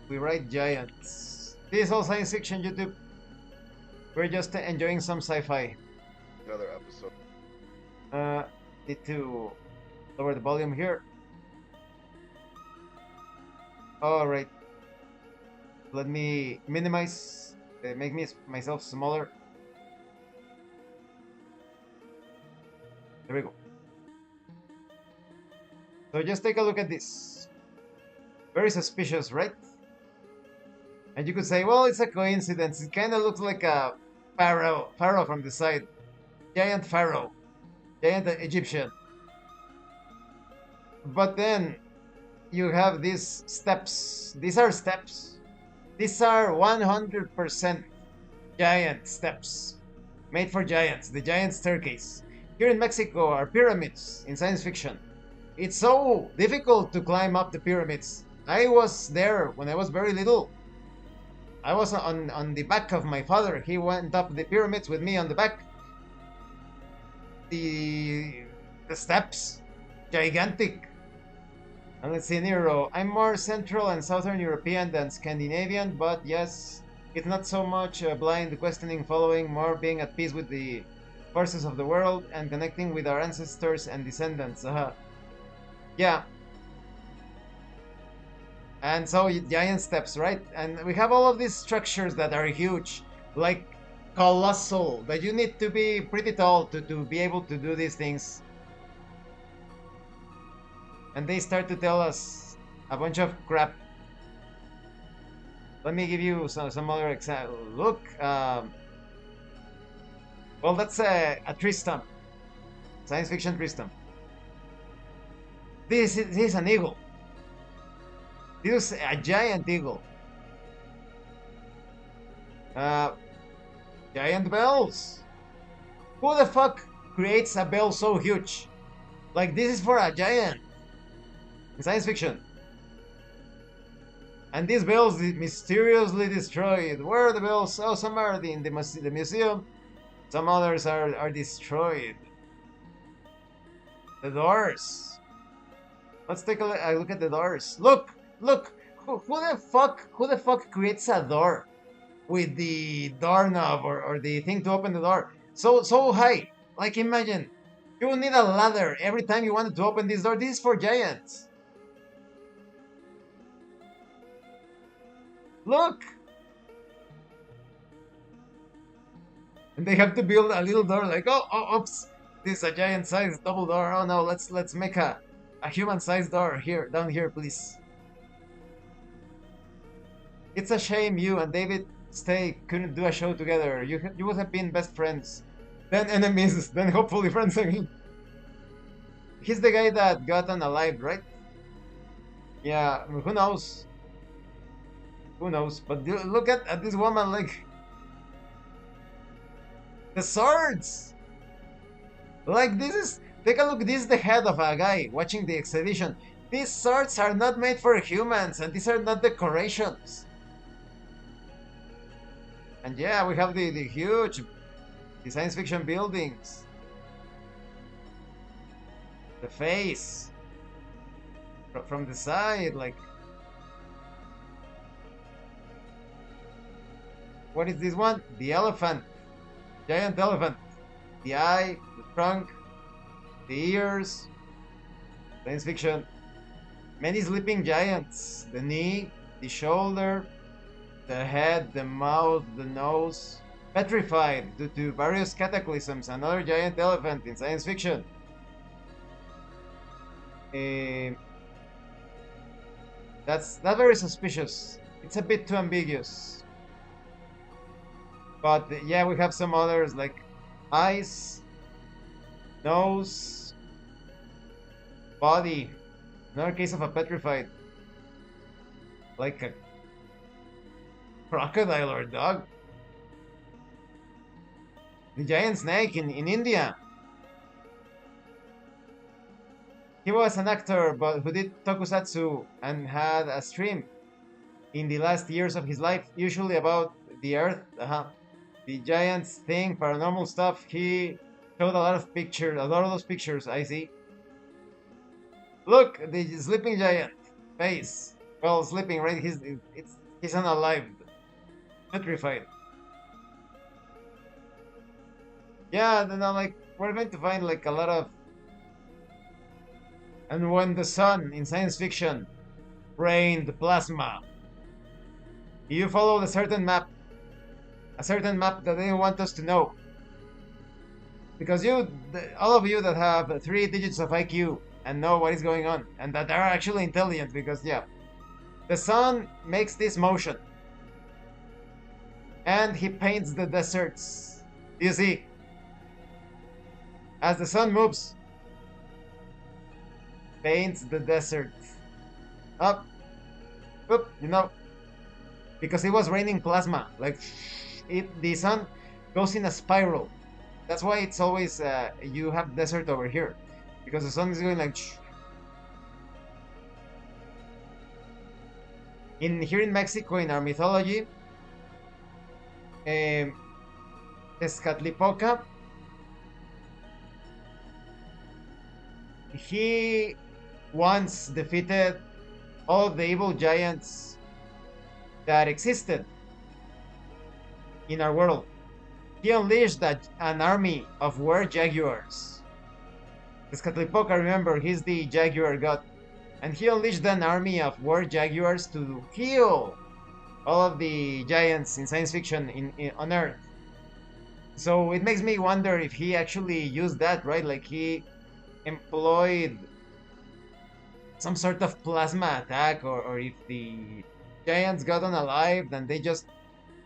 we write giants. This is all science fiction, YouTube. We're just enjoying some sci-fi. Another episode. Need to lower the volume here. Alright. Let me minimize, make myself smaller. There we go. So just take a look at this. Very suspicious, right? And you could say, well, it's a coincidence. It kind of looks like a pharaoh from the side. Giant pharaoh. Giant Egyptian. But then you have these steps. These are steps. These are 100% giant steps. Made for giants. The giant staircase. Here in Mexico are pyramids in science fiction. It's so difficult to climb up the pyramids. I was there when I was very little. I was on the back of my father. He went up the pyramids with me on the back. The steps, gigantic. And let's see, Nero. I'm more Central and Southern European than Scandinavian, but yes, it's not so much blind questioning, following, more being at peace with the forces of the world and connecting with our ancestors and descendants. Yeah. And so giant steps, right? And we have all of these structures that are huge, like colossal, that you need to be pretty tall to be able to do these things. And they start to tell us a bunch of crap. Let me give you some other example. Look, well, that's a tree stump. Science fiction tree stump. This is an eagle. This is a giant eagle. Giant bells. Who the fuck creates a bell so huge? Like, this is for a giant. In science fiction. And these bells mysteriously destroyed. Where are the bells? Oh, some are in the museum. Some others are destroyed. The doors. Let's take a look at the doors. Look! Look! Who the fuck creates a door with the doorknob or the thing to open the door so high? Like, imagine, you will need a ladder every time you wanted to open this door. This is for giants. Look! And they have to build a little door, like, oops, this is a giant-sized double door. Oh no, let's make a human-sized door here, down here, please. It's a shame you and David Stay couldn't do a show together. You would have been best friends, then enemies, then hopefully friends again. He's the guy that got unalived, right? Yeah, who knows? Who knows? But look at this woman, like the swords. Like this is take a look. This is the head of a guy watching the exhibition. These swords are not made for humans, and these are not decorations. And yeah, we have the huge the science fiction buildings. The face from the side, like what is this one? The elephant, giant elephant. The eye, the trunk, the ears. Science fiction. Many sleeping giants. The knee, the shoulder, the head, the mouth, the nose. Petrified due to various cataclysms. Another giant elephant in science fiction. That's not very suspicious. It's a bit too ambiguous. But yeah, we have some others like eyes, nose, body. Another case of a petrified, like a crocodile or dog. The giant snake in India. He was an actor, but who did tokusatsu and had a stream in the last years of his life, usually about the Earth. The giants thing, paranormal stuff. He showed a lot of those pictures. I see. Look, the sleeping giant face. Well, sleeping, right? He's unalived, petrified. Yeah, then like we're going to find like a lot of. And when the sun in science fiction rained plasma, you followed a certain map that they didn't want us to know. Because all of you that have 3 digits of IQ and know what is going on, and that are actually intelligent, because yeah, the sun makes this motion, and he paints the deserts. You see, as the sun moves, paints the desert up, because it was raining plasma. Like the sun goes in a spiral. That's why it's always you have desert over here, because the sun is going like. Here in Mexico, in our mythology, Tezcatlipoca, he once defeated all of the evil giants that existed in our world. He unleashed an army of were-jaguars. Tezcatlipoca, remember, he's the jaguar god. And he unleashed an army of were-jaguars to kill all of the giants in science fiction on Earth. So it makes me wonder if he actually used that, right? Like he employed some sort of plasma attack, or if the giants got unalived and they just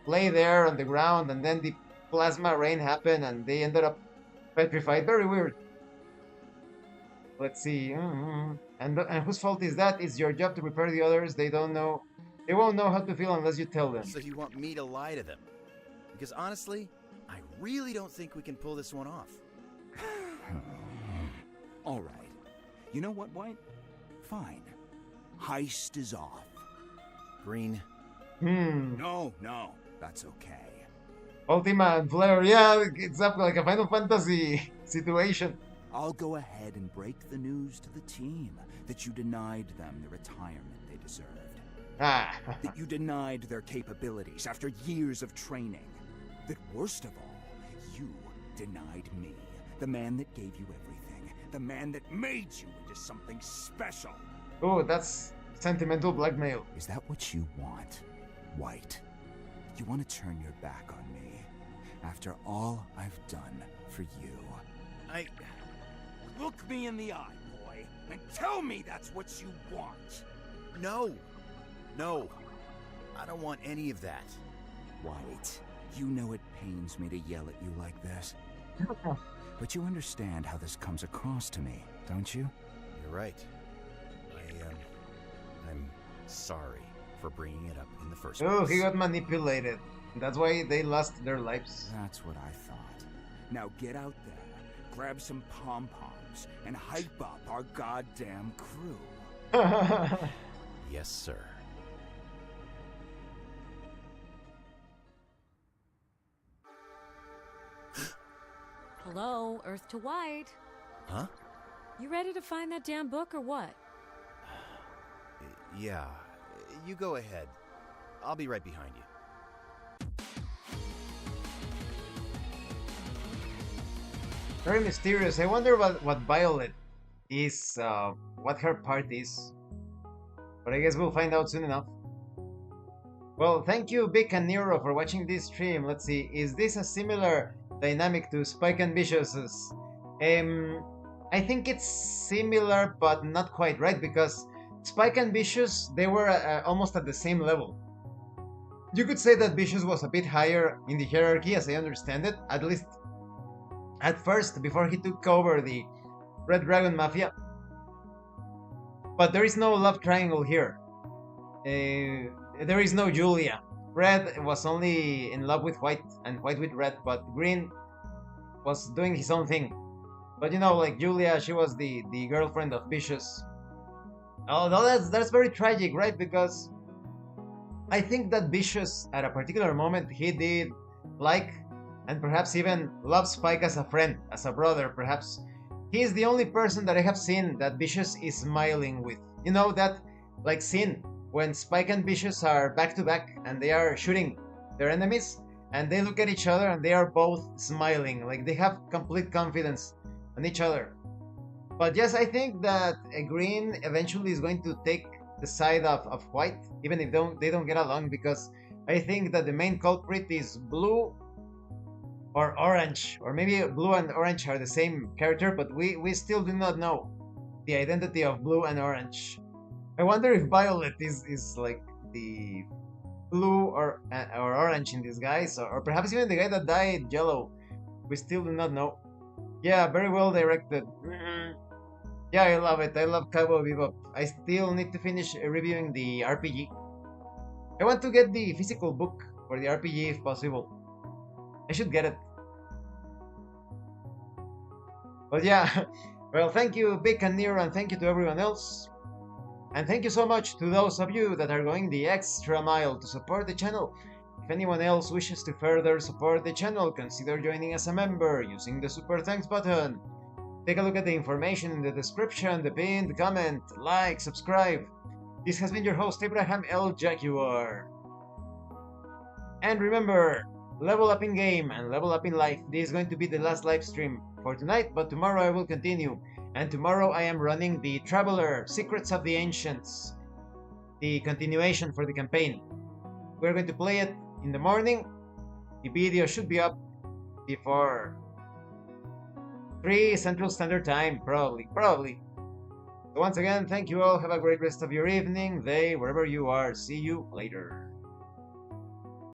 lay there on the ground and then the plasma rain happened and they ended up petrified. Very weird. Let's see. And whose fault is that? It's your job to prepare the others. They won't know how to feel unless you tell them. So you want me to lie to them? Because honestly, I really don't think we can pull this one off. All right. You know what, White? Fine. Heist is off. Green. No, that's okay. Ultima and Flare, yeah, it's up like a Final Fantasy situation. I'll go ahead and break the news to the team that you denied them the retirement they deserved. That you denied their capabilities after years of training. That worst of all, you denied me, the man that gave you everything, the man that made you into something special. Oh, that's sentimental blackmail. Is that what you want, White? You want to turn your back on me after all I've done for you? Look me in the eye, boy, and tell me that's what you want. No. I don't want any of that. White, you know it pains me to yell at you like this. But you understand how this comes across to me, don't you? You're right. I'm sorry for bringing it up in the first Oh, place. he got manipulated. That's why they lost their lives. That's what I thought. Now get out there, grab some pom-poms, and hype up our goddamn crew. Yes, sir. Hello, Earth to White. Huh? You ready to find that damn book or what? Yeah. You go ahead. I'll be right behind you. Very mysterious. I wonder what Violet is, what her part is. But I guess we'll find out soon enough. Well, thank you, Vic and Nero, for watching this stream. Let's see, is this a similar dynamic to Spike and Vicious's? I think it's similar, but not quite, right? Because Spike and Vicious, they were almost at the same level. You could say that Vicious was a bit higher in the hierarchy, as I understand it, at least at first, before he took over the Red Dragon Mafia. But there is no love triangle here. There is no Julia. Red was only in love with White, and White with Red, but Green was doing his own thing. But you know, like Julia, she was the girlfriend of Vicious. Although that's very tragic, right? Because I think that Vicious, at a particular moment, he did like and perhaps even love Spike as a friend, as a brother, perhaps. He is the only person that I have seen that Vicious is smiling with. You know, that like scene when Spike and Vicious are back to back and they are shooting their enemies and they look at each other and they are both smiling, like they have complete confidence on each other. But yes, I think that Green eventually is going to take the side of White, even if they don't get along, because I think that the main culprit is Blue or Orange, or maybe Blue and Orange are the same character, but we still do not know the identity of Blue and Orange. I wonder if Violet is like the Blue or Orange in disguise, or perhaps even the guy that died Yellow. We still do not know. Yeah, very well directed. Yeah, I love it. I love Cowboy Bebop. I still need to finish reviewing the RPG. I want to get the physical book for the RPG if possible. I should get it. But yeah, well, thank you, Vic and Nero, and thank you to everyone else. And thank you so much to those of you that are going the extra mile to support the channel. If anyone else wishes to further support the channel, consider joining as a member using the Super Thanks button. Take a look at the information in the description, the pinned comment, like, subscribe. This has been your host, Abraham L. Jaguar. And remember, level up in game and level up in life. This is going to be the last live stream for tonight, but tomorrow I will continue. And tomorrow I am running the Traveler Secrets of the Ancients, the continuation for the campaign. We're going to play it in the morning. The video should be up before 3 Central Standard Time, probably. So once again, thank you all. Have a great rest of your evening, day, wherever you are. See you later.